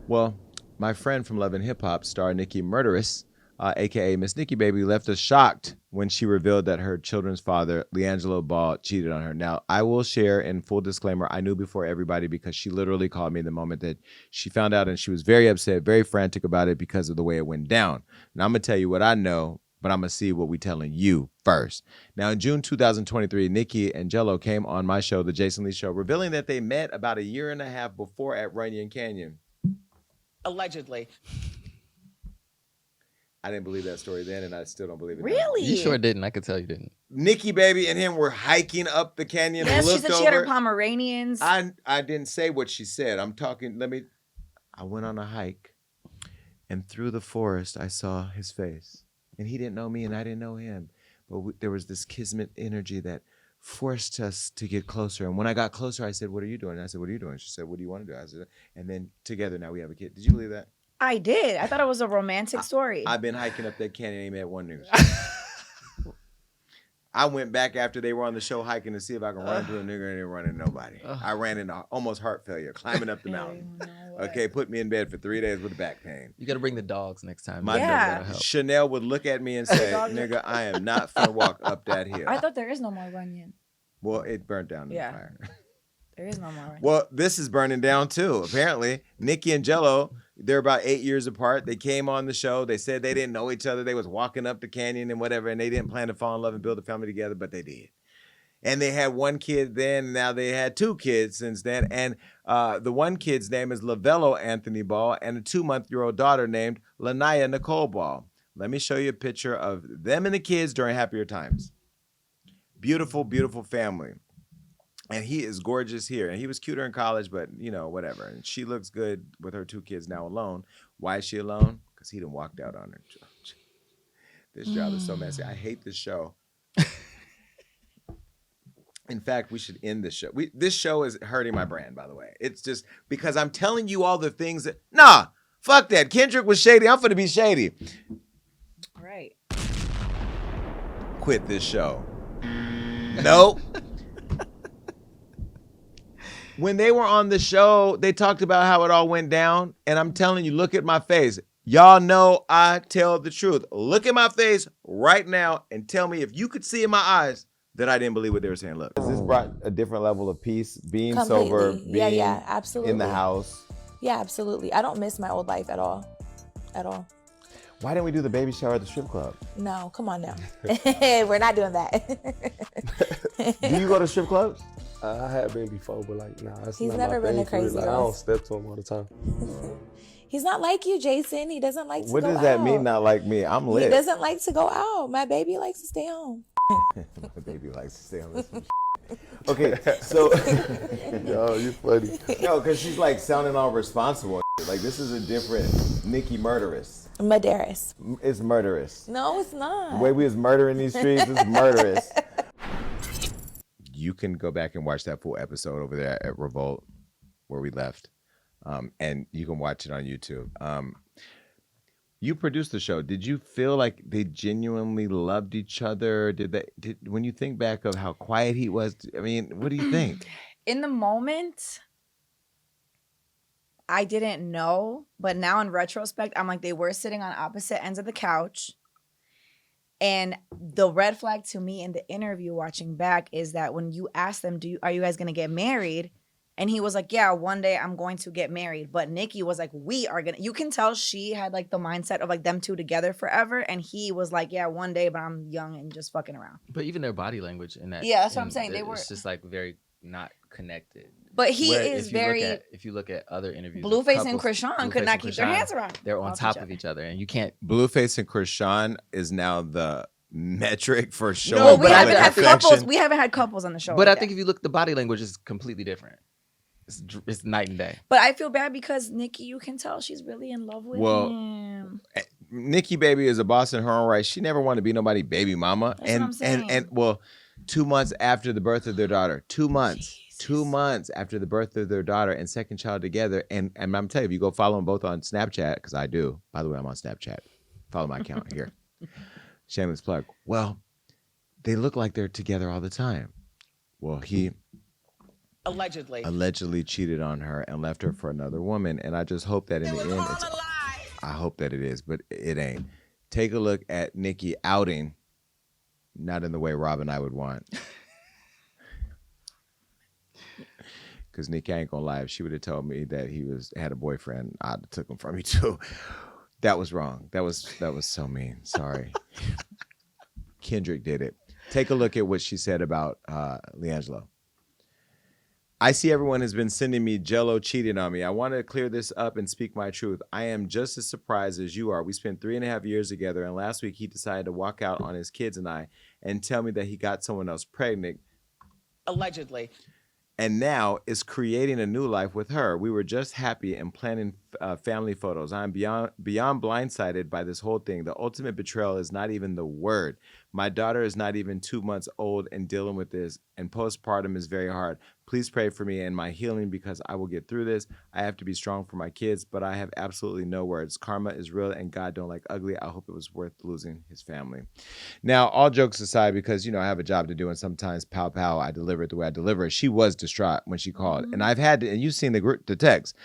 Well, my friend from Love and Hip Hop, star Nikki Mudarris, a.k.a. Miss Nikki Baby, left us shocked when she revealed that her children's father, LiAngelo Ball, cheated on her. Now, I will share, in full disclaimer, I knew before everybody because she literally called me the moment that she found out, and she was very upset, very frantic about it because of the way it went down. Now, I'm going to tell you what I know, but I'm going to see what we're telling you first. Now, in June 2023, Nikki and Jello came on my show, The Jason Lee Show, revealing that they met about a year and a half before at Runyon Canyon. Allegedly. I didn't believe that story then, and I still don't believe it now. Really? You sure didn't. I could tell you didn't. Nikki Baby and him were hiking up the canyon. Yes, she looked said over. she had her Pomeranians. I didn't say what she said. I'm talking, I went on a hike, and through the forest, I saw his face. And he didn't know me, and I didn't know him. But there was this kismet energy that forced us to get closer. And when I got closer, I said, "What are you doing?" And I said, "What are you doing?" She said, "What do you want to do?" I said, and then together now we have a kid. Did you believe that? I did. I thought it was a romantic story. I've been hiking up that canyon, ain't met one nigga. I went back after they were on the show hiking to see if I could run into a nigga, and didn't run into nobody. I ran into almost heart failure climbing up the mountain. Okay, put me in bed for 3 days with back pain. You got to bring the dogs next time. My Chanel would look at me and say, "Nigga, I am not finna walk up that hill." I thought there is no more Runyon. Well, it burnt down in the fire. There is no more Runyon. Well, this is burning down too. Apparently, Nikki and Jello, they're about 8 years apart. They came on the show. They said they didn't know each other. They was walking up the canyon and whatever, and they didn't plan to fall in love and build a family together, but they did. And they had one kid then. Now they had 2 kids since then. And the one kid's name is Lavello Anthony Ball, and a 2-month-old daughter named Lanaya Nicole Ball. Let me show you a picture of them and the kids during happier times. Beautiful, beautiful family. And he is gorgeous here. And he was cuter in college, but, you know, whatever. And she looks good with her 2 kids now alone. Why is she alone? Because he done walked out on her. This job is so messy. I hate this show. In fact, we should end this show. This show is hurting my brand, by the way. It's just because I'm telling you all the things that... Nah, fuck that. Kendrick was shady. I'm finna be shady. All right. Quit this show. Nope. When they were on the show, they talked about how it all went down. And I'm telling you, look at my face. Y'all know I tell the truth. Look at my face right now and tell me if you could see in my eyes that I didn't believe what they were saying. Look. Has this brought a different level of peace? Being sober, being absolutely. in the house? Yeah, absolutely. I don't miss my old life at all. At all. Why didn't we do the baby shower at the strip club? No, come on now. We're not doing that. Do you go to strip clubs? I have been before, but like, nah, that's He's not never my been thing. to crazy Like, I girls. don't step to him all the time. He's not like you, Jason. He doesn't like to What go out. does that mean, not like me? I'm lit. He doesn't like to go out. My baby likes to stay home. My baby likes to stay on this. Okay, so... Yo, you funny. No, because she's like sounding all responsible. Like, this is a different Nikki Mudarris. Mudarris. It's murderous. No, it's not. The way we was murdering these streets is murderous. You can go back and watch that full episode over there at Revolt, where we left. And you can watch it on YouTube. You produced the show. Did you feel like they genuinely loved each other? When you think back of how quiet he was, I mean, what do you think? In the moment, I didn't know, but now in retrospect, I'm like, they were sitting on opposite ends of the couch. And the red flag to me in the interview watching back is that when you ask them, are you guys going to get married? And he was like, yeah, one day I'm going to get married. But Nikki was like, we are going to. You can tell she had like the mindset of like them two together forever. And he was like, yeah, one day, but I'm young and just fucking around. But even their body language in that. Yeah, that's what I'm saying. They were. It's just like very not connected. But he is very. If you look at other interviews, Blueface and Krishan could not keep their hands around. They're on top of each other, and you can't. Blueface and Krishan is now the metric for showing. No, we haven't had couples. We haven't had couples on the show. But like I think if you look, the body language is completely different. It's night and day. But I feel bad because Nikki, you can tell she's really in love with him. Nikki baby is a boss in her own right. She never wanted to be nobody baby mama. That's what I'm saying. And 2 months after the birth of their daughter, 2 months. Jesus. 2 months after the birth of their daughter and second child together. And I'm telling you, if you go follow them both on Snapchat, because I do. By the way, I'm on Snapchat. Follow my account here. Shameless plug. Well, they look like they're together all the time. Well, he allegedly cheated on her and left her for another woman. And I just hope that in the end, I hope that it is, but it ain't. Take a look at Nikki outing, not in the way Rob and I would want. Because Nikki, I ain't gonna lie, if she would have told me that he had a boyfriend, I'd have took him from me too. That was wrong. That was so mean. Sorry. Kendrick did it. Take a look at what she said about LiAngelo. I see everyone has been sending me Jello cheating on me. I want to clear this up and speak my truth. I am just as surprised as you are. We spent 3.5 years together, and last week he decided to walk out on his kids and I and tell me that he got someone else pregnant. Allegedly. And now is creating a new life with her. We were just happy and planning family photos. I'm beyond blindsided by this whole thing. The ultimate betrayal is not even the word. My daughter is not even 2 months old and dealing with this, and postpartum is very hard. Please pray for me and my healing because I will get through this. I have to be strong for my kids, but I have absolutely no words. Karma is real and God don't like ugly. I hope it was worth losing his family. Now, all jokes aside, because, I have a job to do and sometimes pow, I deliver it the way I deliver it. She was distraught when she called. And I've had to, and you've seen the text,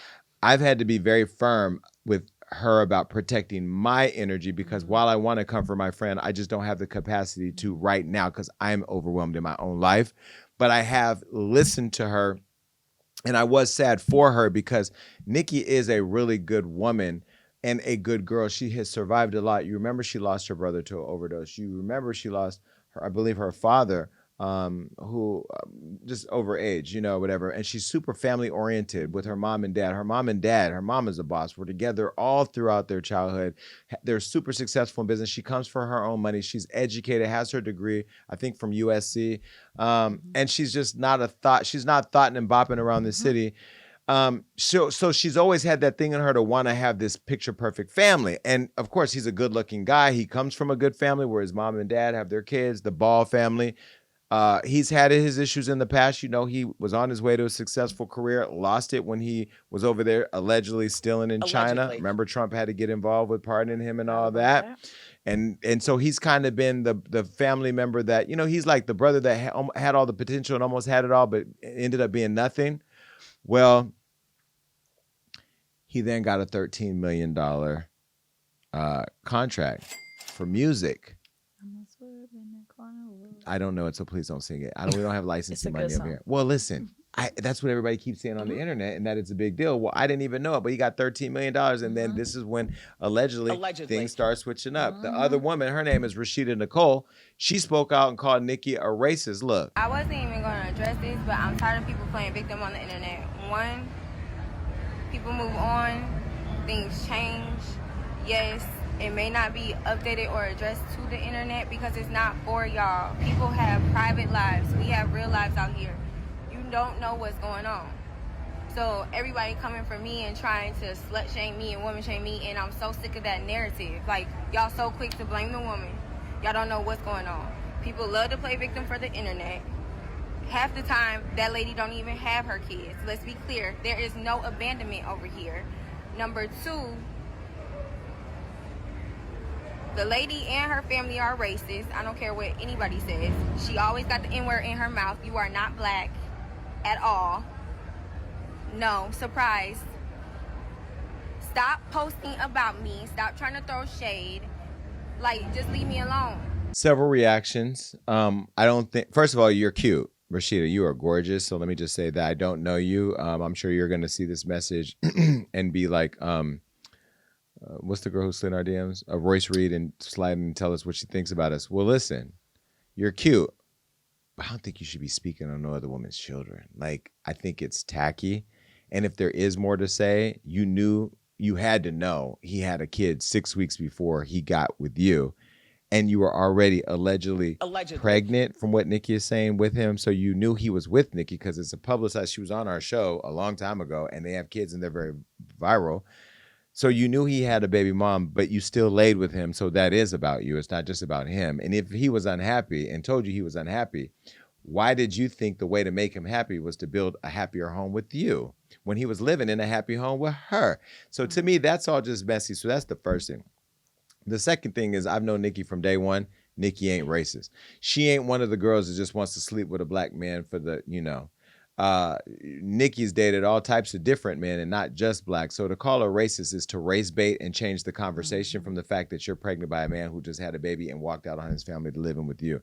I've had to be very firm with her about protecting my energy because while I want to comfort my friend, I just don't have the capacity to right now because I'm overwhelmed in my own life. But I have listened to her, and I was sad for her because Nikki is a really good woman and a good girl. She has survived a lot. You remember she lost her brother to an overdose. You remember she lost, I believe, her father, who just over age, whatever. And she's super family oriented with her mom and dad. Her mom is a boss. We're together all throughout their childhood. They're super successful in business. She comes for her own money. She's educated, has her degree, I think from USC. And she's just not she's not thoughting and bopping around the city. So she's always had that thing in her to want to have this picture perfect family. And of course, he's a good looking guy. He comes from a good family where his mom and dad have their kids, the Ball family. He's had his issues in the past. He was on his way to a successful career, lost it when he was over there allegedly stealing in China. Remember, Trump had to get involved with pardoning him and all that. And so he's kind of been the family member that, he's like the brother that had all the potential and almost had it all, but ended up being nothing. Well, he then got a $13 million contract for music. I don't know it, so please don't sing it. We don't have licensing money up here. Well, listen, that's what everybody keeps saying on the internet, and that it's a big deal. Well, I didn't even know it, but he got $13 million, and then this is when allegedly things start switching up. The other woman, her name is Rashida Nicole. She spoke out and called Nikki a racist. Look. I wasn't even going to address this, but I'm tired of people playing victim on the internet. One, people move on, things change. Yes, it may not be updated or addressed to the internet because it's not for y'all. People have private lives. We have real lives out here. You don't know what's going on. So everybody coming for me and trying to slut shame me and woman shame me, and I'm so sick of that narrative. Like, y'all so quick to blame the woman. Y'all don't know what's going on. People love to play victim for the internet. Half the time, that lady don't even have her kids. Let's be clear. There is no abandonment over here. Number two, the lady and her family are racist. I don't care what anybody says. She always got the N-word in her mouth. You are not black at all. No, surprise. Stop posting about me. Stop trying to throw shade. Like, just leave me alone. Several reactions. I don't think, first of all, you're cute. Rashida, you are gorgeous. So let me just say that I don't know you. I'm sure you're going to see this message and be like, what's the girl who slid in our DMs? Royce Reed, and slide and tell us what she thinks about us. Well, listen, you're cute, but I don't think you should be speaking on no other woman's children. Like, I think it's tacky. And if there is more to say, you had to know he had a kid 6 weeks before he got with you. And you were already allegedly pregnant, from what Nikki is saying, with him. So you knew he was with Nikki because it's a publicized. She was on our show a long time ago, and they have kids and they're very viral. So you knew he had a baby mom, but you still laid with him. So that is about you. It's not just about him. And if he was unhappy and told you he was unhappy, why did you think the way to make him happy was to build a happier home with you when he was living in a happy home with her? So to me, that's all just messy. So that's the first thing. The second thing is, I've known Nikki from day one. Nikki ain't racist. She ain't one of the girls that just wants to sleep with a black man for the, Nikki's dated all types of different men and not just black. So to call her racist is to race bait and change the conversation from the fact that you're pregnant by a man who just had a baby and walked out on his family to live in with you.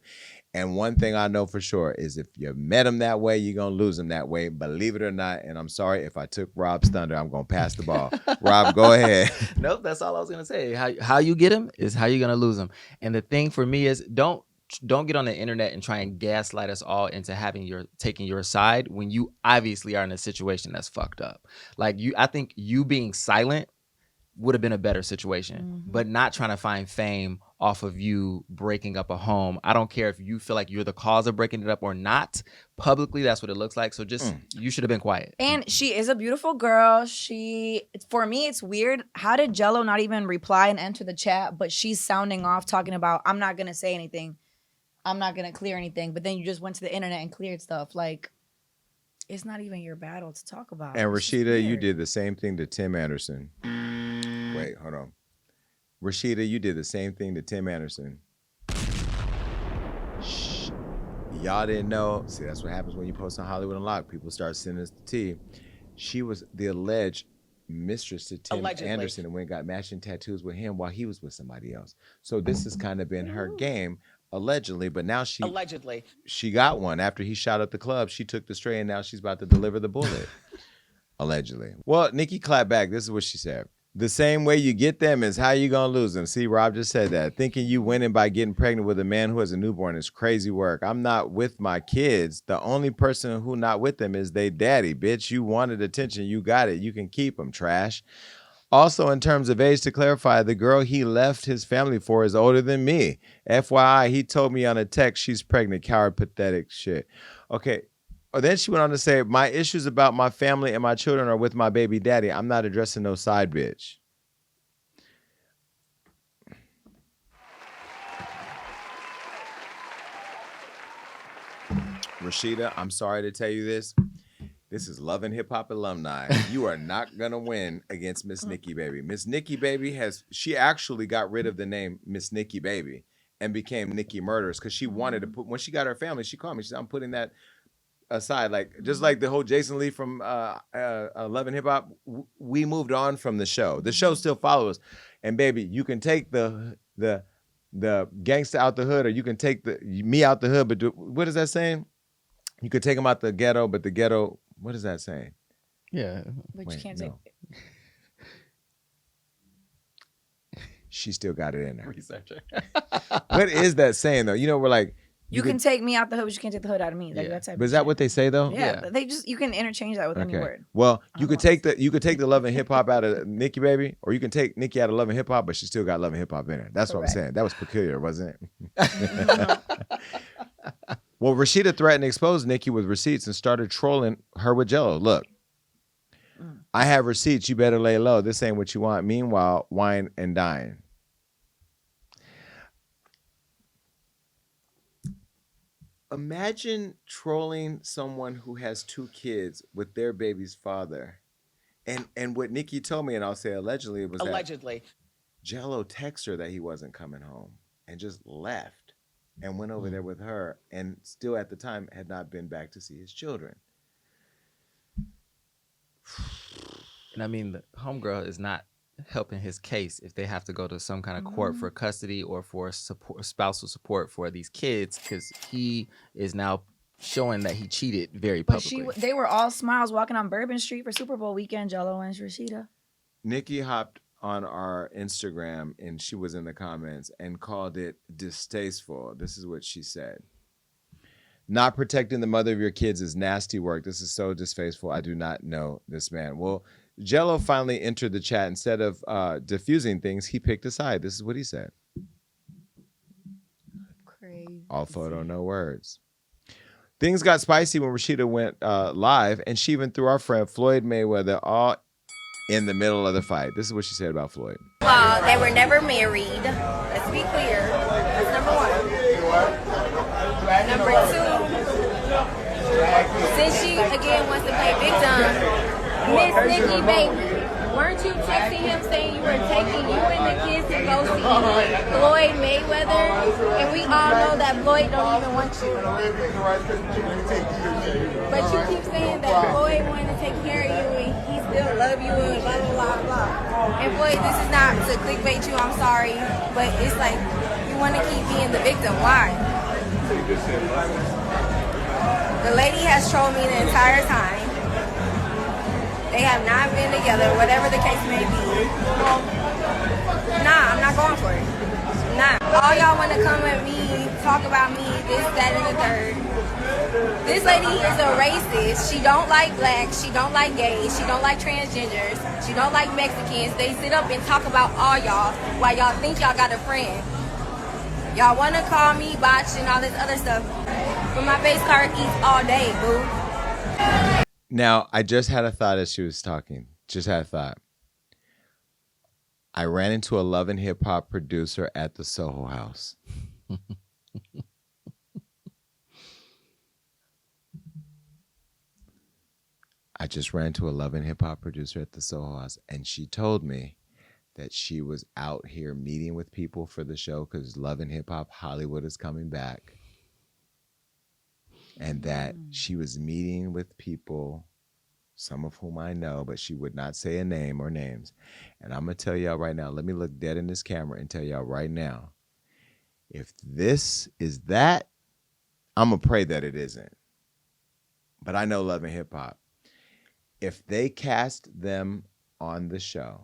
And one thing I know for sure is if you met him that way, you're going to lose him that way. Believe it or not. And I'm sorry if I took Rob's thunder, I'm going to pass the ball. Rob, go ahead. Nope, that's all I was going to say. How you get him is how you're going to lose him. And the thing for me is don't get on the internet and try and gaslight us all into taking your side when you obviously are in a situation that's fucked up. Like I think you being silent would have been a better situation, but not trying to find fame off of you breaking up a home. I don't care if you feel like you're the cause of breaking it up or not. Publicly, that's what it looks like. So just, you should have been quiet. And she is a beautiful girl. For me, it's weird. How did Jello not even reply and enter the chat, but she's sounding off talking about, I'm not going to say anything. I'm not going to clear anything. But then you just went to the internet and cleared stuff. Like, it's not even your battle to talk about. And Rashida, you did the same thing to Tim Anderson. Wait, hold on. Rashida, you did the same thing to Tim Anderson. Shh. Y'all didn't know. See, that's what happens when you post on Hollywood Unlocked. People start sending us the tea. She was the alleged mistress to Tim Anderson and went and got matching tattoos with him while he was with somebody else. So this has kind of been her game. Allegedly, but now she got one after he shot up the club. She took the stray and now she's about to deliver the bullet. Allegedly. Well, Nikki clapped back. This is what she said. The same way you get them is how you gonna lose them. See, Rob just said that. Thinking you winning by getting pregnant with a man who has a newborn is crazy work. I'm not with my kids. The only person who not with them is they daddy. Bitch, you wanted attention. You got it. You can keep them, trash. Also, in terms of age, to clarify, the girl he left his family for is older than me. FYI, he told me on a text she's pregnant. Coward, pathetic shit. Okay. Then she went on to say, my issues about my family and my children are with my baby daddy. I'm not addressing no side bitch. Rashida, I'm sorry to tell you this. This is Love and Hip Hop alumni. You are not going to win against Miss Nikki Baby. Miss Nikki Baby she actually got rid of the name Miss Nikki Baby and became Nikki Murderess because she wanted to when she got her family, she called me. She said, I'm putting that aside. Just like the whole Jason Lee from Love and Hip Hop, we moved on from the show. The show still follows. And baby, you can take the gangster out the hood or you can take me out the hood, but what is that saying? You could take him out the ghetto, but the ghetto... What is that saying? Yeah. But you can't take She still got it in there. Researcher. What is that saying though? We're like you can take me out the hood, but you can't take the hood out of me. Like that type. But is that what they say though? Yeah. You can interchange that with any word. Well, you could take the Love and Hip Hop out of Nikki Baby, or you can take Nikki out of Love and Hip Hop, but she still got Love and Hip Hop in her. That's what I'm saying. That was peculiar, wasn't it? Well, Rashida threatened to expose Nikki with receipts and started trolling her with Jello. Look, I have receipts. You better lay low. This ain't what you want. Meanwhile, wine and dine. Imagine trolling someone who has 2 kids with their baby's father. And what Nikki told me, and I'll say allegedly, was that Jello texted her that he wasn't coming home and just left. And went over there with her and still at the time had not been back to see his children. And I mean, the homegirl is not helping his case if they have to go to some kind of court for custody or for spousal support for these kids because he is now showing that he cheated very But publicly. they were all smiles walking on Bourbon Street for Super Bowl weekend, Jello and Rashida. Nikki hopped on our Instagram and she was in the comments and called it distasteful. This is what she said. Not protecting the mother of your kids is nasty work. This is so distasteful. I do not know this man. Well, Jello finally entered the chat. Instead of diffusing things, he picked a side. This is what he said. Crazy. All photo, no words. Things got spicy when Rashida went live, and she even threw our friend Floyd Mayweather all in the middle of the fight. This is what she said about Floyd. Well, they were never married. Let's be clear. That's number one. Number two, since she again wants to play victim, Miss Nikki, baby, weren't you texting him saying you were taking you and the kids to go see Floyd Mayweather? And we all know that Floyd don't even want you. But you keep saying that Floyd wanted to take care of you and he still love you and blah, blah, blah, blah. And Floyd, this is not to clickbait you, I'm sorry, but it's like you want to keep being the victim. Why? The lady has trolled me the entire time. They have not been together, whatever the case may be. Nah, I'm not going for it. Nah. All y'all want to come at me, talk about me, this, that, and the third. This lady is a racist. She don't like blacks. She don't like gays. She don't like transgenders. She don't like Mexicans. They sit up and talk about all y'all while y'all think y'all got a friend. Y'all want to call me botched and all this other stuff. But my base card eats all day, boo. Now, I just had a thought as she was talking. Just had a thought. I ran into a Love and Hip Hop producer at the Soho House. I just ran into a Love and Hip Hop producer at the Soho House, and she told me that she was out here meeting with people for the show because Love and Hip Hop Hollywood is coming back. And that she was meeting with people, some of whom I know, but she would not say a name or names. And I'm going to tell y'all right now, let me look dead in this camera and tell y'all right now, if this is that, I'm going to pray that it isn't. But I know Love and Hip Hop. If they cast them on the show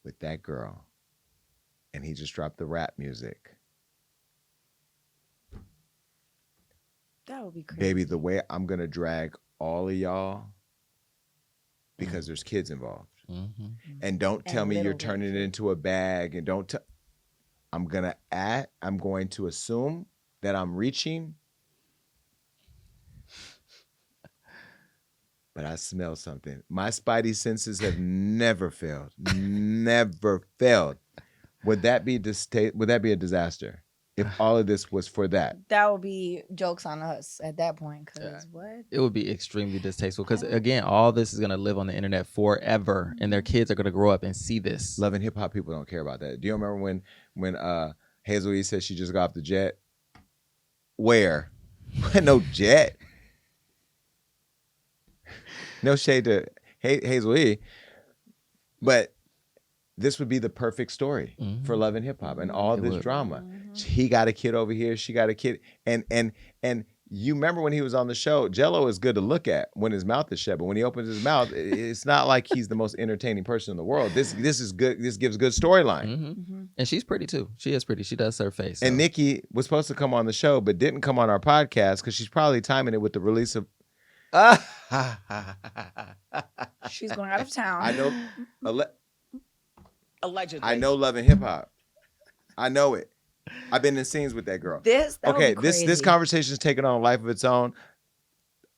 with that girl and he just dropped the rap music, that would be crazy. baby, the way I'm going to drag all of y'all, because there's kids involved. Mm-hmm. And don't tell me you're little turning it into a bag, and don't I'm going to assume that I'm reaching, but I smell something. My spidey senses have never failed. Never failed. Would that be a disaster? If all of this was for that. That would be jokes on us at that point. Because what? It would be extremely distasteful because, again, all this is going to live on the internet forever, and their kids are going to grow up and see this. Love and Hip Hop people don't care about that. Do you remember when Hazel E said she just got off the jet? Where? No jet. No shade to Hazel E. But this would be the perfect story for Love and Hip Hop and all this drama. He got a kid over here. She got a kid. And you remember when he was on the show, Jello is good to look at when his mouth is shut. But when he opens his mouth, it's not like he's the most entertaining person in the world. This is good. This gives good storyline. Mm-hmm. And she's pretty too. She is pretty. She does serve face. So. And Nikki was supposed to come on the show, but didn't come on our podcast because she's probably timing it with the release of... She's going out of town. I know... Allegedly. I know Love and Hip Hop. I know it. I've been in scenes with that girl. That okay, would be crazy. this conversation is taking on a life of its own.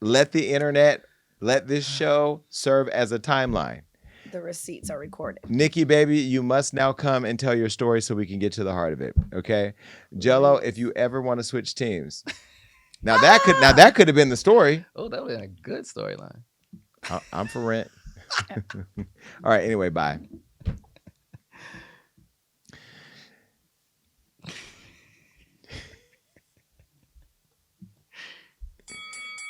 Let the internet, let this show serve as a timeline. The receipts are recorded. Nikki, baby, you must now come and tell your story so we can get to the heart of it. Okay, Jello, if you ever want to switch teams, now that could have been the story. Oh, that would have been a good storyline. I'm for rent. All right. Anyway, bye.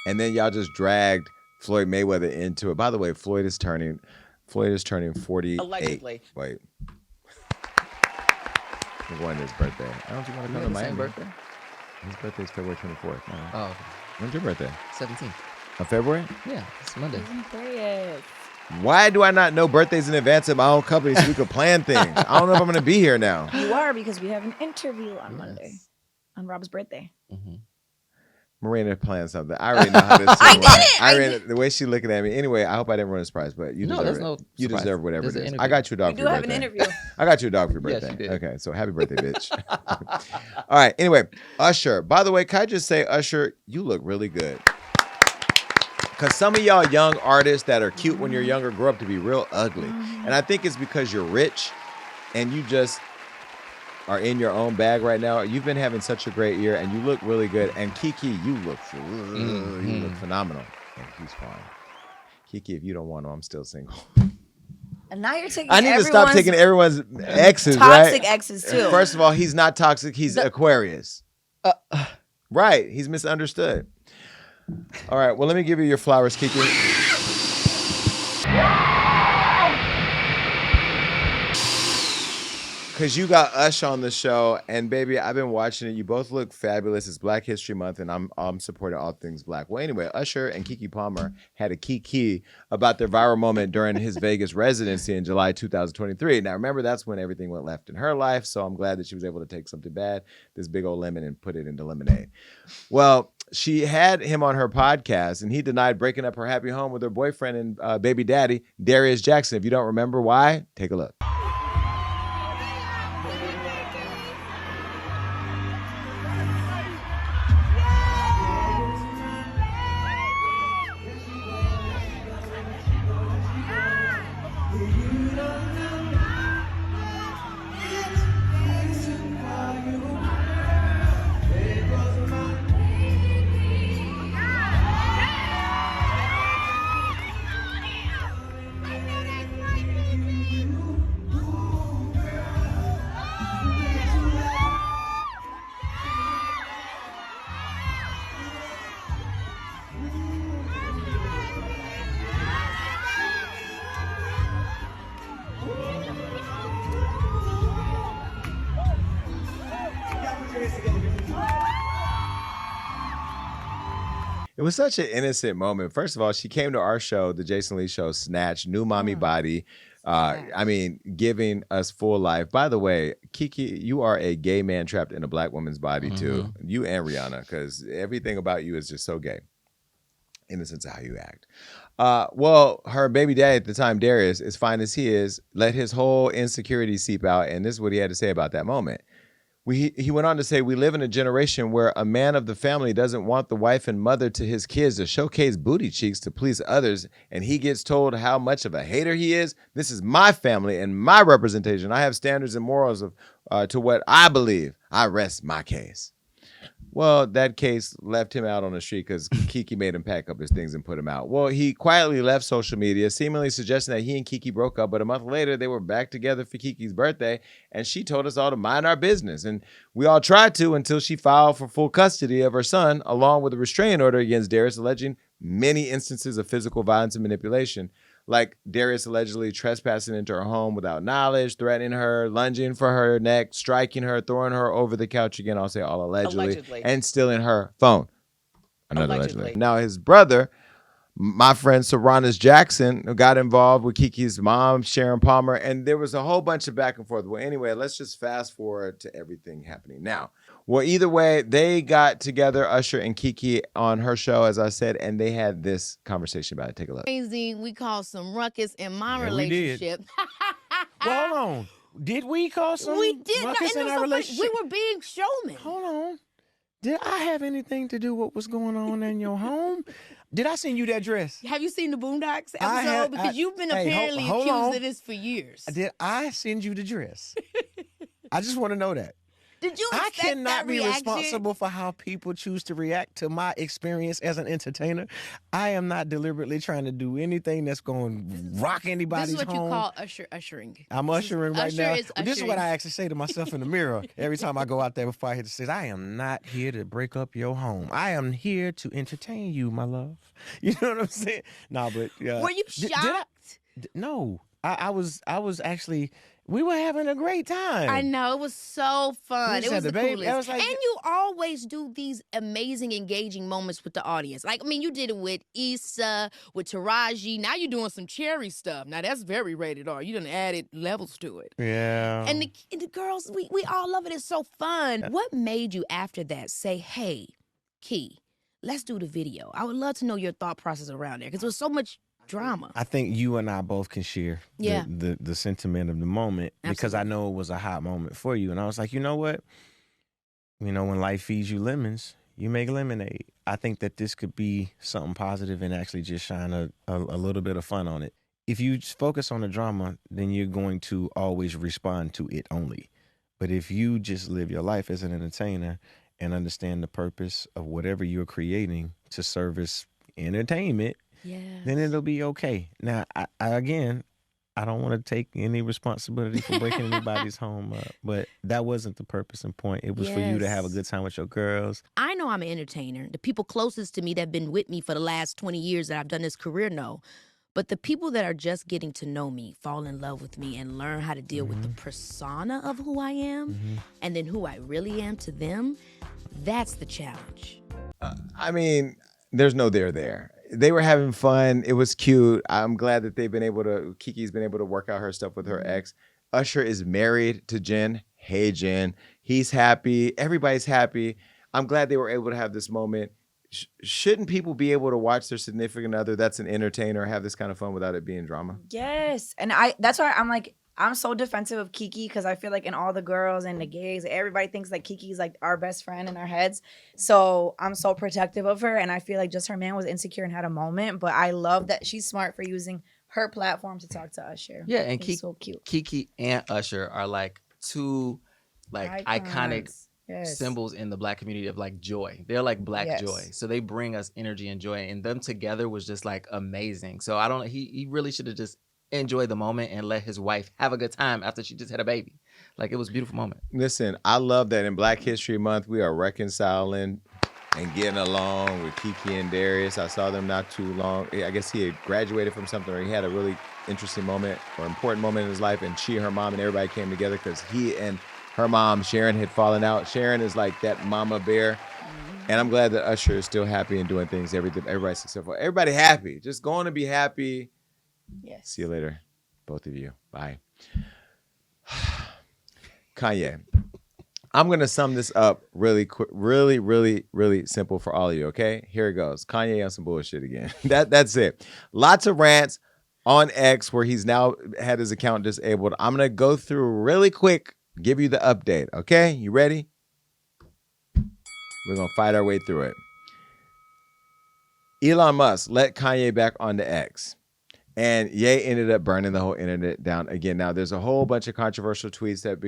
And then y'all just dragged Floyd Mayweather into it. By the way, Floyd is turning 48. Allegedly. Wait. I'm going to his birthday. I don't think you want to come to Miami. Birthday? His birthday's February 24th. No. Oh, okay. When's your birthday? 17th. Of February? Yeah, it's Monday. Why do I not know birthdays in advance of my own company so we could plan things? I don't know if I'm going to be here now. You are, because we have an interview on Monday, on Rob's birthday. Mm-hmm. Marina planned something. I already know how this I did it. The way she's looking at me. Anyway, I hope I didn't ruin a surprise, but you deserve it. You deserve whatever it is. I got you a dog for your birthday. We do have an interview. I got you a dog for your Yes, birthday. you did. Okay, so happy birthday, bitch. All right, anyway, Usher. By the way, can I just say, Usher, you look really good. Because some of y'all young artists that are cute when you're younger grow up to be real ugly. And I think it's because you're rich and you just are in your own bag right now. You've been having such a great year and you look really good. And Keke, you look phenomenal. And he's fine. Keke, if you don't want him, I'm still single. And now you're taking I need to stop taking everyone's exes, toxic right? exes, too. First of all, he's not toxic. He's Aquarius. Right. He's misunderstood. All right. Well, let me give you your flowers, Keke. Because you got Usher on the show, and baby, I've been watching it. You both look fabulous. It's Black History Month, and I'm supporting all things Black. Well, anyway, Usher and Keke Palmer had a kiki about their viral moment during his Vegas residency in July 2023. Now, remember, that's when everything went left in her life, so I'm glad that she was able to take something bad, this big old lemon, and put it into lemonade. Well, she had him on her podcast, and he denied breaking up her happy home with her boyfriend and baby daddy, Darius Jackson. If you don't remember why, take a look. It was such an innocent moment. First of all, she came to our show, the Jason Lee show, Snatch, new mommy body. I mean, giving us full life. By the way, Keke, you are a gay man trapped in a Black woman's body too. You and Rihanna, because everything about you is just so gay in the sense of how you act. Well, her baby daddy at the time, Darius, as fine as he is, let his whole insecurity seep out. And this is what he had to say about that moment. He went on to say, we live in a generation where a man of the family doesn't want the wife and mother to his kids to showcase booty cheeks to please others, and he gets told how much of a hater he is. This is my family and my representation. I have standards and morals to what I believe. I rest my case. Well, that case left him out on the street because Keke made him pack up his things and put him out. Well, he quietly left social media, seemingly suggesting that he and Keke broke up, but a month later, they were back together for Keke's birthday, and she told us all to mind our business. And we all tried to until she filed for full custody of her son, along with a restraining order against Darius, alleging many instances of physical violence and manipulation, like Darius allegedly trespassing into her home without knowledge, threatening her, lunging for her neck, striking her, throwing her over the couch again. I'll say all allegedly. And stealing her phone. Another allegedly. Now, his brother, my friend Serranis Jackson, got involved with Keke's mom, Sharon Palmer, and there was a whole bunch of back and forth. Well, anyway, let's just fast forward to everything happening now. Well, either way, they got together, Usher and Keke, on her show, as I said, and they had this conversation about it. Take a look. Crazy. We caused some ruckus in my relationship. Well, hold on. Did we cause some ruckus in our relationship? We were being showmen. Hold on. Did I have anything to do with what was going on in your home? Did I send you that dress? Have you seen the Boondocks episode? Because you've been apparently accused of this for years. Did I send you the dress? I just want to know that. Did you expect I cannot that be reaction? responsible for how people choose to react to my experience as an entertainer. I am not deliberately trying to do anything that's going to rock anybody's home. This is what you call ushering. I'm ushering right now. This is what I ushering. actually say to myself in the mirror every time I go out there before I hit the stage. I am not here to break up your home. I am here to entertain you, my love. You know what I'm saying? No, but were you shocked? No. I was actually We were having a great time. I know, it was so fun. We It was said the the baby- coolest. I was like- and you always do these amazing, engaging moments with the audience. Like, I mean, you did it with Issa, with Taraji. Now you're doing some Cherry stuff. Now that's very rated R. You done added levels to it. Yeah. And the girls, we all love it. It's so fun. What made you after that say, hey, Key, let's do the video? I would love to know your thought process around there because there was so much drama. I think you and I both can share Yeah. the sentiment of the moment because I know it was a hot moment for you. And I was like, you know what? You know, when life feeds you lemons, you make lemonade. I think that this could be something positive and actually just shine a little bit of fun on it. If you just focus on the drama, then you're going to always respond to it only. But if you just live your life as an entertainer and understand the purpose of whatever you're creating to service entertainment, then it'll be okay. Now, I don't want to take any responsibility for breaking anybody's home up, but that wasn't the purpose and point. It was for you to have a good time with your girls. I know I'm an entertainer. The people closest to me that have been with me for the last 20 years that I've done this career know. But the people that are just getting to know me, fall in love with me, and learn how to deal with the persona of who I am and then who I really am to them, that's the challenge. I mean, there's no there. They were having fun. It was cute. I'm glad that Keke's been able to work out her stuff with her ex. Usher is married to Jen. Hey, Jen. He's happy. Everybody's happy. I'm glad they were able to have this moment. Shouldn't people be able to watch their significant other that's an entertainer have this kind of fun without it being drama? Yes. And that's why I'm like, I'm so defensive of Keke because I feel like in all the girls and the gays, everybody thinks like Keke's like our best friend in our heads. So I'm so protective of her. And I feel like just her man was insecure and had a moment. But I love that she's smart for using her platform to talk to Usher. Yeah, and He's so cute. Keke and Usher are like two like iconic symbols in the Black community of like joy. They're like Black joy. So they bring us energy and joy. And them together was just like amazing. So he really should have just enjoy the moment and let his wife have a good time after she just had a baby. Like, it was a beautiful moment. Listen, I love that in Black History Month, we are reconciling and getting along with Keke and Darius. I saw them not too long. I guess he had graduated from something or he had a really interesting moment or important moment in his life, and she, her mom, and everybody came together because he and her mom, Sharon, had fallen out. Sharon is like that mama bear. And I'm glad that Usher is still happy and doing things. Everybody's successful. Everybody happy. Just going to be happy. Yes. See you later, both of you. Bye. Kanye, I'm going to sum this up really quick, really simple for all of you, okay? Here it goes. Kanye on some bullshit again. That's it. Lots of rants on X where he's now had his account disabled. I'm going to go through really quick, give you the update, okay? You ready? We're going to fight our way through it. Elon Musk let Kanye back onto X. And Ye ended up burning the whole internet down again. Now, there's a whole bunch of controversial tweets that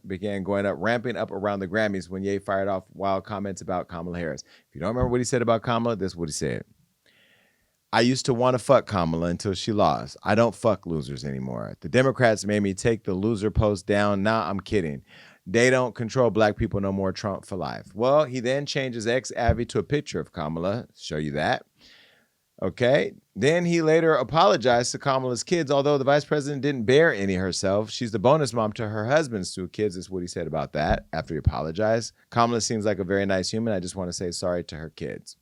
began going up, ramping up around the Grammys when Ye fired off wild comments about Kamala Harris. If you don't remember what he said about Kamala, this is what he said. I used to want to fuck Kamala until she lost. I don't fuck losers anymore. The Democrats made me take the loser post down. Nah, I'm kidding. They don't control Black people no more. Trump for life. Well, he then changed his ex-Abby to a picture of Kamala. Show you that. Okay. Then he later apologized to Kamala's kids, although the vice president didn't bear any herself. She's the bonus mom to her husband's 2 kids, is what he said about that after he apologized. Kamala seems like a very nice human. I just want to say sorry to her kids.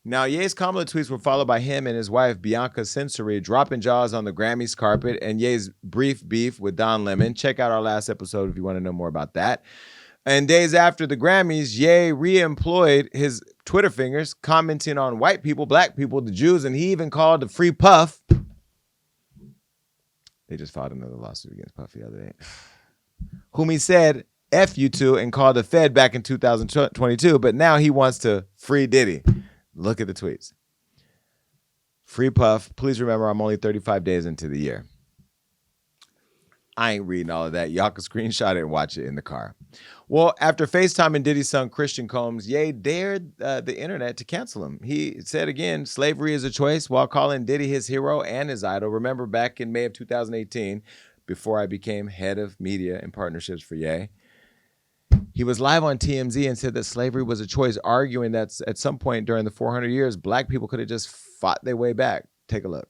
Now, Ye's Kamala tweets were followed by him and his wife, Bianca Censori, dropping jaws on the Grammys carpet and Ye's brief beef with Don Lemon. Check out our last episode if you want to know more about that. And days after the Grammys, Ye re-employed his Twitter fingers, commenting on white people, Black people, the Jews, and he even called the Free Puff. They just filed another lawsuit against Puff the other day. Whom he said, F you to, and called the Fed back in 2022, but now he wants to free Diddy. Look at the tweets. Free Puff, please remember I'm only 35 days into the year. I ain't reading all of that. Y'all can screenshot it and watch it in the car. Well, after FaceTiming Diddy's son, Christian Combs, Ye dared the internet to cancel him. He said again, slavery is a choice, while calling Diddy his hero and his idol. Remember back in May of 2018, before I became head of media and partnerships for Ye, he was live on TMZ and said that slavery was a choice, arguing that at some point during the 400 years, Black people could have just fought their way back. Take a look.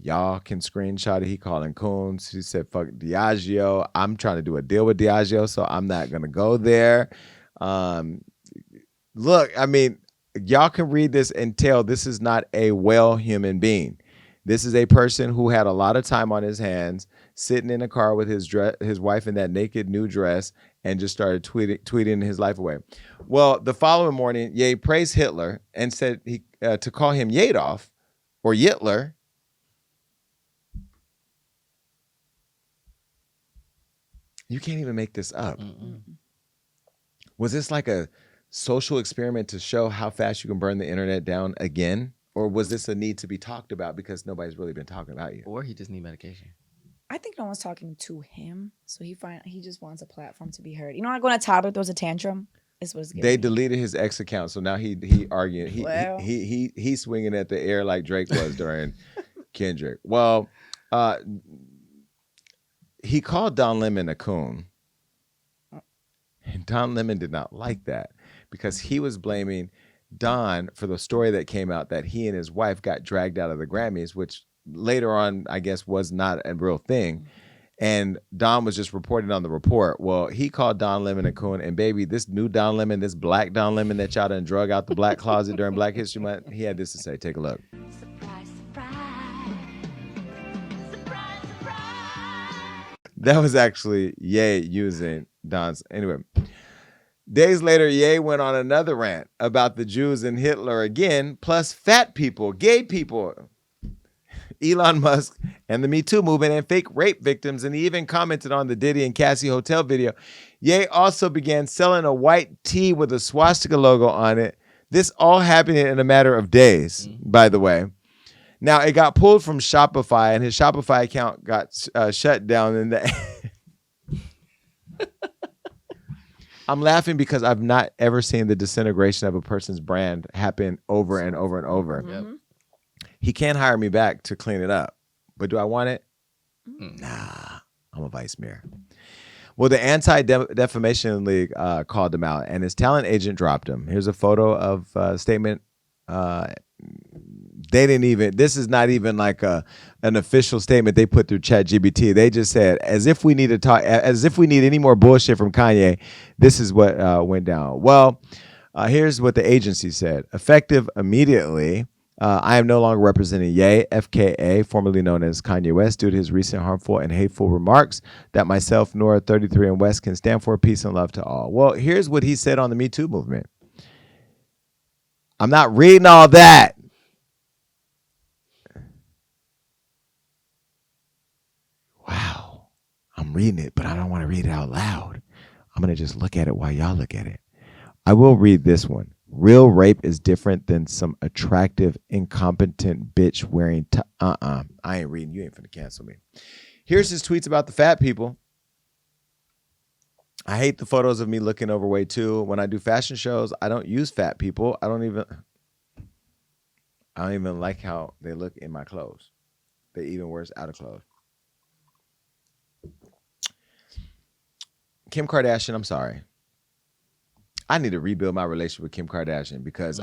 Y'all can screenshot it. He calling coons. He said, fuck LiAngelo. I'm trying to do a deal with LiAngelo, so I'm not going to go there. Look, I mean, y'all can read this and tell this is not a well human being. This is a person who had a lot of time on his hands, sitting in a car with his wife in that naked new dress, and just started tweeting his life away. Well, the following morning, Ye praised Hitler and said to call him Yadolf or Yitler. You can't even make this up. Was this like a social experiment to show how fast you can burn the internet down again? Or was this a need to be talked about because nobody's really been talking about you? Or he just need medication. I think no one's talking to him, so he just wants a platform to be heard. You know, like when a toddler throws a tantrum, is what it's giving. They deleted his ex account, so now he arguing. He's swinging at the air like Drake was during Kendrick. Well, he called Don Lemon a coon, and Don Lemon did not like that because he was blaming Don for the story that came out that he and his wife got dragged out of the Grammys, which later on, I guess, was not a real thing. And Don was just reporting on the report. Well, he called Don Lemon a coon. And baby, this new Don Lemon, this black Don Lemon that y'all done drug out the black closet during Black History Month, he had this to say. Take a look. Surprise, surprise. Surprise, surprise. That was actually Ye using Don's. Anyway. Days later, Ye went on another rant about the Jews and Hitler again, plus fat people, gay people, Elon Musk, and the Me Too movement and fake rape victims, and he even commented on the Diddy and Cassie hotel video. Ye also began selling a white tee with a swastika logo on it. This all happened in a matter of days, by the way. Now, it got pulled from Shopify, and his Shopify account got shut down. In the I'm laughing because I've not ever seen the disintegration of a person's brand happen over and over and over. Mm-hmm. He can't hire me back to clean it up. But do I want it? Nah, I'm a vice mayor. Well, the Anti-Defamation League called him out, and his talent agent dropped him. Here's a photo of a statement. They didn't even, this is not even like an official statement they put through ChatGPT. They just said, as if we need any more bullshit from Kanye, this is what went down. Well, here's what the agency said. Effective immediately, I am no longer representing Ye, FKA, formerly known as Kanye West, due to his recent harmful and hateful remarks that myself, Nora 33, and West can stand for. Peace and love to all. Well, here's what he said on the Me Too movement. I'm not reading all that. Wow. I'm reading it, but I don't want to read it out loud. I'm going to just look at it while y'all look at it. I will read this one. Real rape is different than some attractive, incompetent bitch wearing I ain't reading. You ain't finna cancel me. Here's his tweets about the fat people. I hate the photos of me looking overweight too. When I do fashion shows, I don't use fat people. I don't even like how they look in my clothes. They even worse out of clothes. Kim Kardashian, I'm sorry. I need to rebuild my relationship with Kim Kardashian because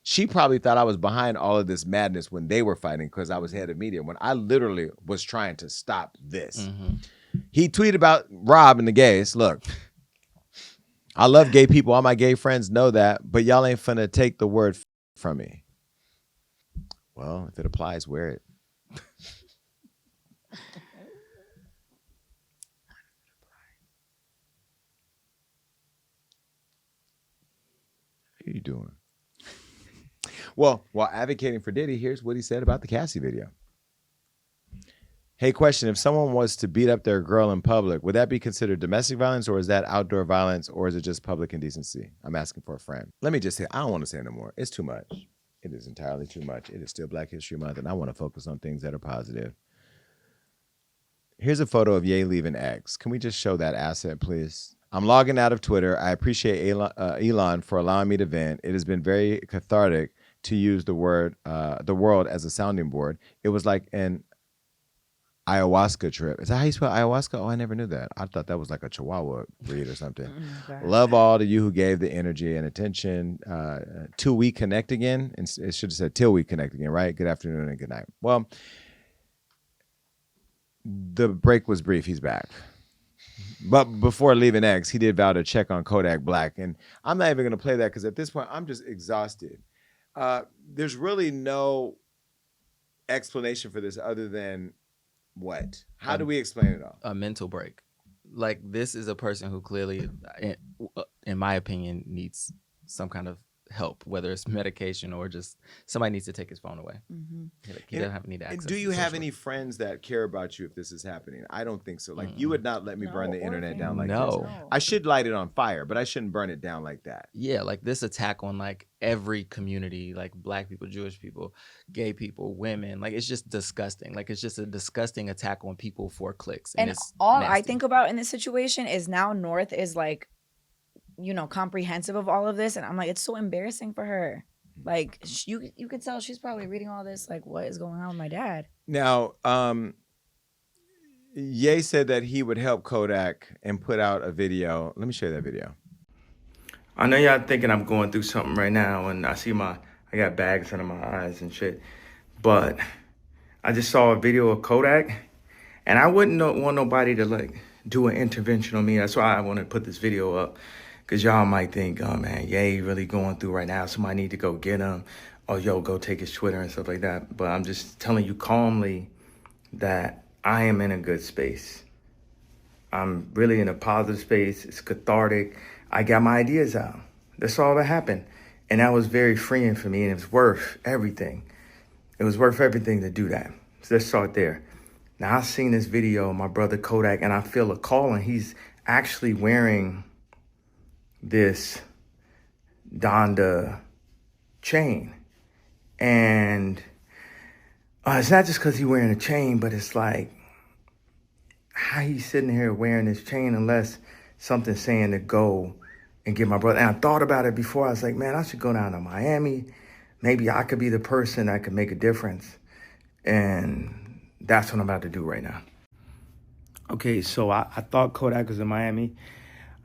she probably thought I was behind all of this madness when they were fighting because I was head of media, when I literally was trying to stop this. He tweeted about Rob and the gays. Look, I love gay people. All my gay friends know that, but y'all ain't finna take the word from me. Well, if it applies, wear it. What are you doing? Well, while advocating for Diddy, here's what he said about the Cassie video. Hey, question, if someone was to beat up their girl in public, would that be considered domestic violence, or is that outdoor violence, or is it just public indecency? I'm asking for a friend. Let me just say, I don't want to say no more. It's too much. It is entirely too much. It is still Black History Month, and I want to focus on things that are positive. Here's a photo of Ye leaving X. Can we just show that asset, please? I'm logging out of Twitter. I appreciate Elon for allowing me to vent. It has been very cathartic to use the world as a sounding board. It was like an ayahuasca trip. Is that how you spell ayahuasca? Oh, I never knew that. I thought that was like a Chihuahua breed or something. Love all to you who gave the energy and attention. Till we connect again. And it should have said till we connect again, right? Good afternoon and good night. Well, the break was brief. He's back. But before leaving X, he did vow to check on Kodak Black. And I'm not even going to play that because at this point, I'm just exhausted. There's really no explanation for this other than what? How do we explain it all? A mental break. Like, this is a person who clearly, in my opinion, needs some kind of help, whether it's medication or just somebody needs to take his phone away. He doesn't need access. And do you have any friends that care about you if this is happening? I don't think so. Like, you would not let me burn the internet down like this. I should light it on fire, but I shouldn't burn it down like that. Yeah, like this attack on like every community, like Black people, Jewish people, gay people, women. Like, it's just disgusting. Like, it's just a disgusting attack on people for clicks. And it's all nasty. I think about in this situation is now North is like, you know, comprehensive of all of this, and I'm like, it's so embarrassing for her. Like, you could tell she's probably reading all this, like, what is going on with my dad? Now, Ye said that he would help Kodak and put out a video. Let me show you that video. I know y'all thinking I'm going through something right now, and I got bags under my eyes and shit, but I just saw a video of Kodak, and I wouldn't want nobody to like do an intervention on me. That's why I want to put this video up. Because y'all might think, oh, man, Ye really going through right now. Somebody need to go get him. Or, yo, go take his Twitter and stuff like that. But I'm just telling you calmly that I am in a good space. I'm really in a positive space. It's cathartic. I got my ideas out. That's all that happened. And that was very freeing for me. And it was worth everything. It was worth everything to do that. So let's start there. Now, I've seen this video of my brother Kodak, and I feel a call. And he's actually wearing this Donda chain. And it's not just because he's wearing a chain, but it's like how he's sitting here wearing this chain unless something's saying to go and get my brother. And I thought about it before. I was like, man, I should go down to Miami. Maybe I could be the person that could make a difference. And that's what I'm about to do right now. Okay, so I thought Kodak was in Miami.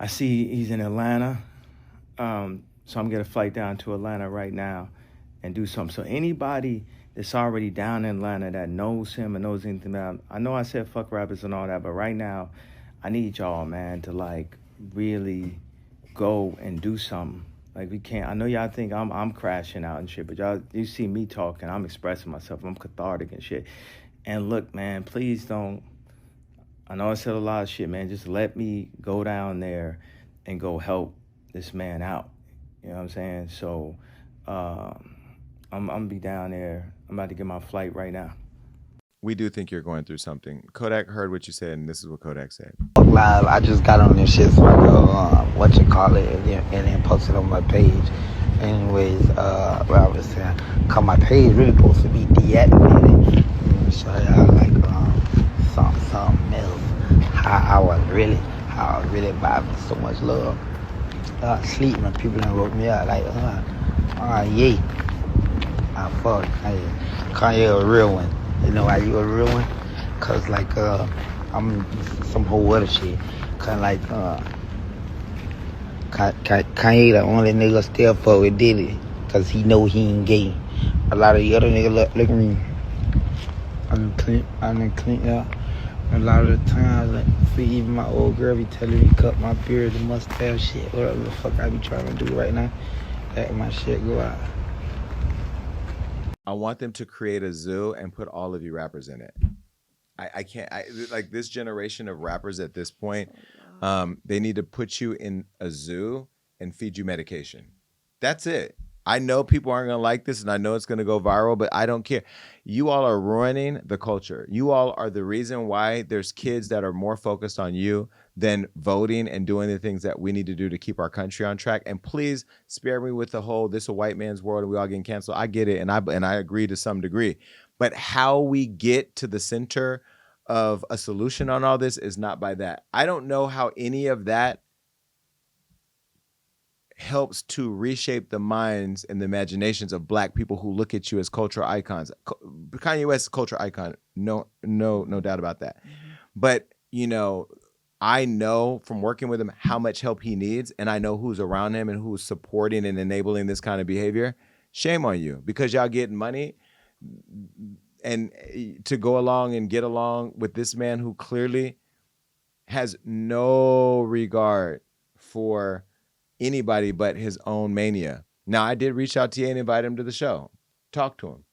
I see he's in Atlanta, so I'm going to flight down to Atlanta right now and do something. So anybody that's already down in Atlanta that knows him and knows anything about him, I know I said fuck rappers and all that, but right now I need y'all, man, to like really go and do something. Like, we can't. I know y'all think I'm crashing out and shit, but y'all, you see me talking, I'm expressing myself, I'm cathartic and shit. And look, man, please don't. I know I said a lot of shit, man. Just let me go down there and go help this man out. You know what I'm saying? So I'm going to be down there. I'm about to get my flight right now. We do think you're going through something. Kodak heard what you said, and this is what Kodak said. Live, I just got on this shit, so I go, and then post it on my page. Anyways, what I was saying, cause my page really supposed to be deactivated. So y'all like something else. How I was really vibing so much love. Sleep when people done woke me up like, yeah. I fuck Kanye a real one. You know why you a real one? Cause like I'm some whole other shit. Cause like Kanye the only nigga still fuck with Diddy. Cause he know he ain't gay. A lot of the other niggas look at me. I done clean out. A lot of the times, like, see, even my old girl be telling me cut my beard and mustache shit, whatever the fuck I be trying to do right now. Let my shit go out. I want them to create a zoo and put all of you rappers in it. I can't, like this generation of rappers at this point, they need to put you in a zoo and feed you medication. That's it. I know people aren't going to like this, and I know it's going to go viral, but I don't care. You all are ruining the culture. You all are the reason why there's kids that are more focused on you than voting and doing the things that we need to do to keep our country on track. And please spare me with the whole, this is a white man's world and we all getting canceled. I get it, and I agree to some degree. But how we get to the center of a solution on all this is not by that. I don't know how any of that helps to reshape the minds and the imaginations of Black people who look at you as cultural icons. Kanye West is a cultural icon, no doubt about that. But I know from working with him how much help he needs, and I know who's around him and who's supporting and enabling this kind of behavior. Shame on you, because y'all getting money and to go along and get along with this man who clearly has no regard for anybody but his own mania. Now, I did reach out to Ye and invite him to the show, talk to him.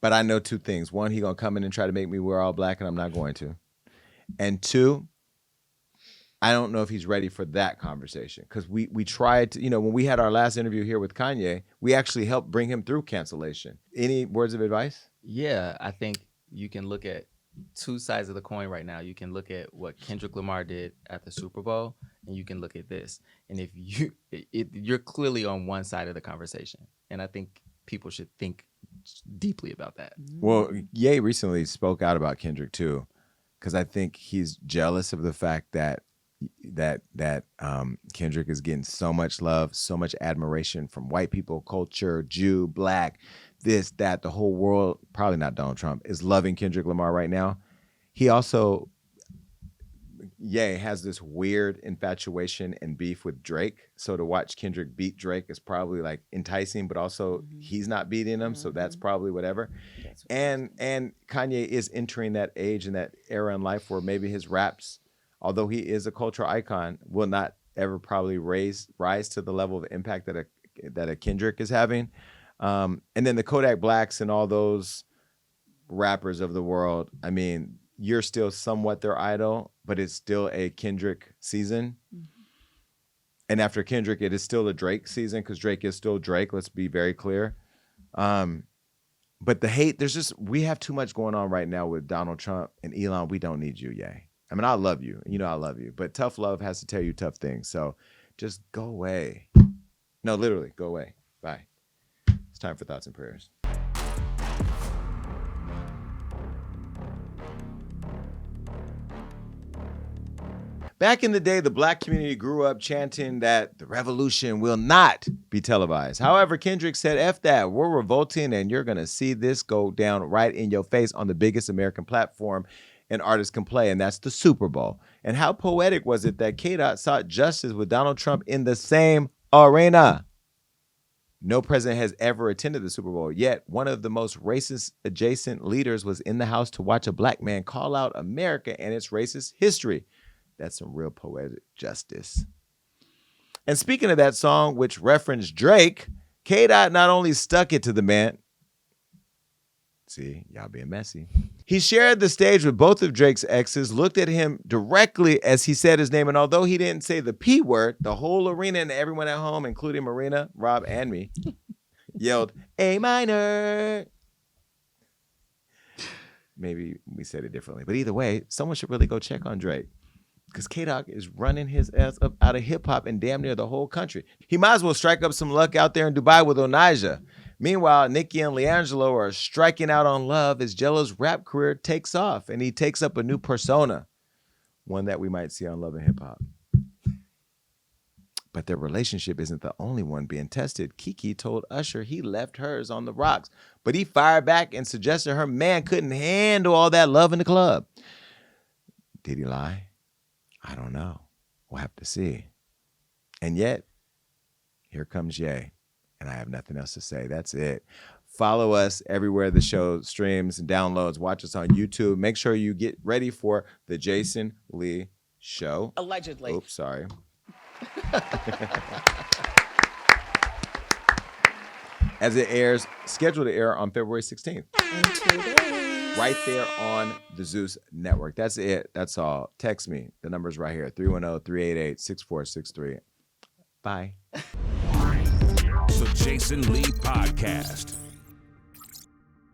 But I know two things. One, he gonna come in and try to make me wear all black, and I'm not going to. And two, I don't know if he's ready for that conversation, because we tried to, when we had our last interview here with Kanye, we actually helped bring him through cancellation. Any words of advice? Yeah, I think you can look at two sides of the coin right now. You can look at what Kendrick Lamar did at the Super Bowl, and you can look at this. And if you're clearly on one side of the conversation, and I think people should think deeply about that. Well, Ye recently spoke out about Kendrick too, because I think he's jealous of the fact that Kendrick is getting so much love, so much admiration from white people, culture, Jew, Black, this, that, the whole world, probably not Donald Trump, is loving Kendrick Lamar right now. He also, has this weird infatuation and beef with Drake. So to watch Kendrick beat Drake is probably like enticing, but also he's not beating him. So that's probably whatever. And Kanye is entering that age and that era in life where maybe his raps, although he is a cultural icon, will not ever probably rise to the level of impact that a Kendrick is having. And then the Kodak Blacks and all those rappers of the world, I mean, you're still somewhat their idol, but it's still a Kendrick season. And after Kendrick, it is still a Drake season, because Drake is still Drake. Let's be very clear. But the hate, we have too much going on right now with Donald Trump and Elon. We don't need you, Ye. I mean, I love you. I love you. But tough love has to tell you tough things. So just go away. No, literally, go away. Bye. It's time for Thoughts and Prayers. Back in the day, the Black community grew up chanting that the revolution will not be televised. However, Kendrick said, F that, we're revolting, and you're going to see this go down right in your face on the biggest American platform an artist can play, and that's the Super Bowl. And how poetic was it that K-Dot sought justice with Donald Trump in the same arena? No president has ever attended the Super Bowl, yet one of the most racist adjacent leaders was in the house to watch a Black man call out America and its racist history. That's some real poetic justice. And speaking of that song, which referenced Drake, K-Dot not only stuck it to the man, see, y'all being messy, he shared the stage with both of Drake's exes, looked at him directly as he said his name, and although he didn't say the P word, the whole arena and everyone at home, including Marina, Rob, and me, yelled, A minor. Maybe we said it differently, but either way, someone should really go check on Drake, because K-Dot is running his ass up out of hip-hop in damn near the whole country. He might as well strike up some luck out there in Dubai with Onijah. Meanwhile, Nikki and LiAngelo are striking out on love as Jello's rap career takes off, and he takes up a new persona, one that we might see on Love and Hip Hop. But their relationship isn't the only one being tested. Keke told Usher he left hers on the rocks, but he fired back and suggested her man couldn't handle all that love in the club. Did he lie? I don't know. We'll have to see. And yet, here comes Ye. And I have nothing else to say. That's it. Follow us everywhere the show streams and downloads. Watch us on YouTube. Make sure you get ready for the Jason Lee Show. Allegedly. Oops, sorry. As it airs, scheduled to air on February 16th. In 2 days. Right there on the Zeus Network. That's it. That's all. Text me. The number's right here. 310-388-6463. Bye. The Jason Lee Podcast.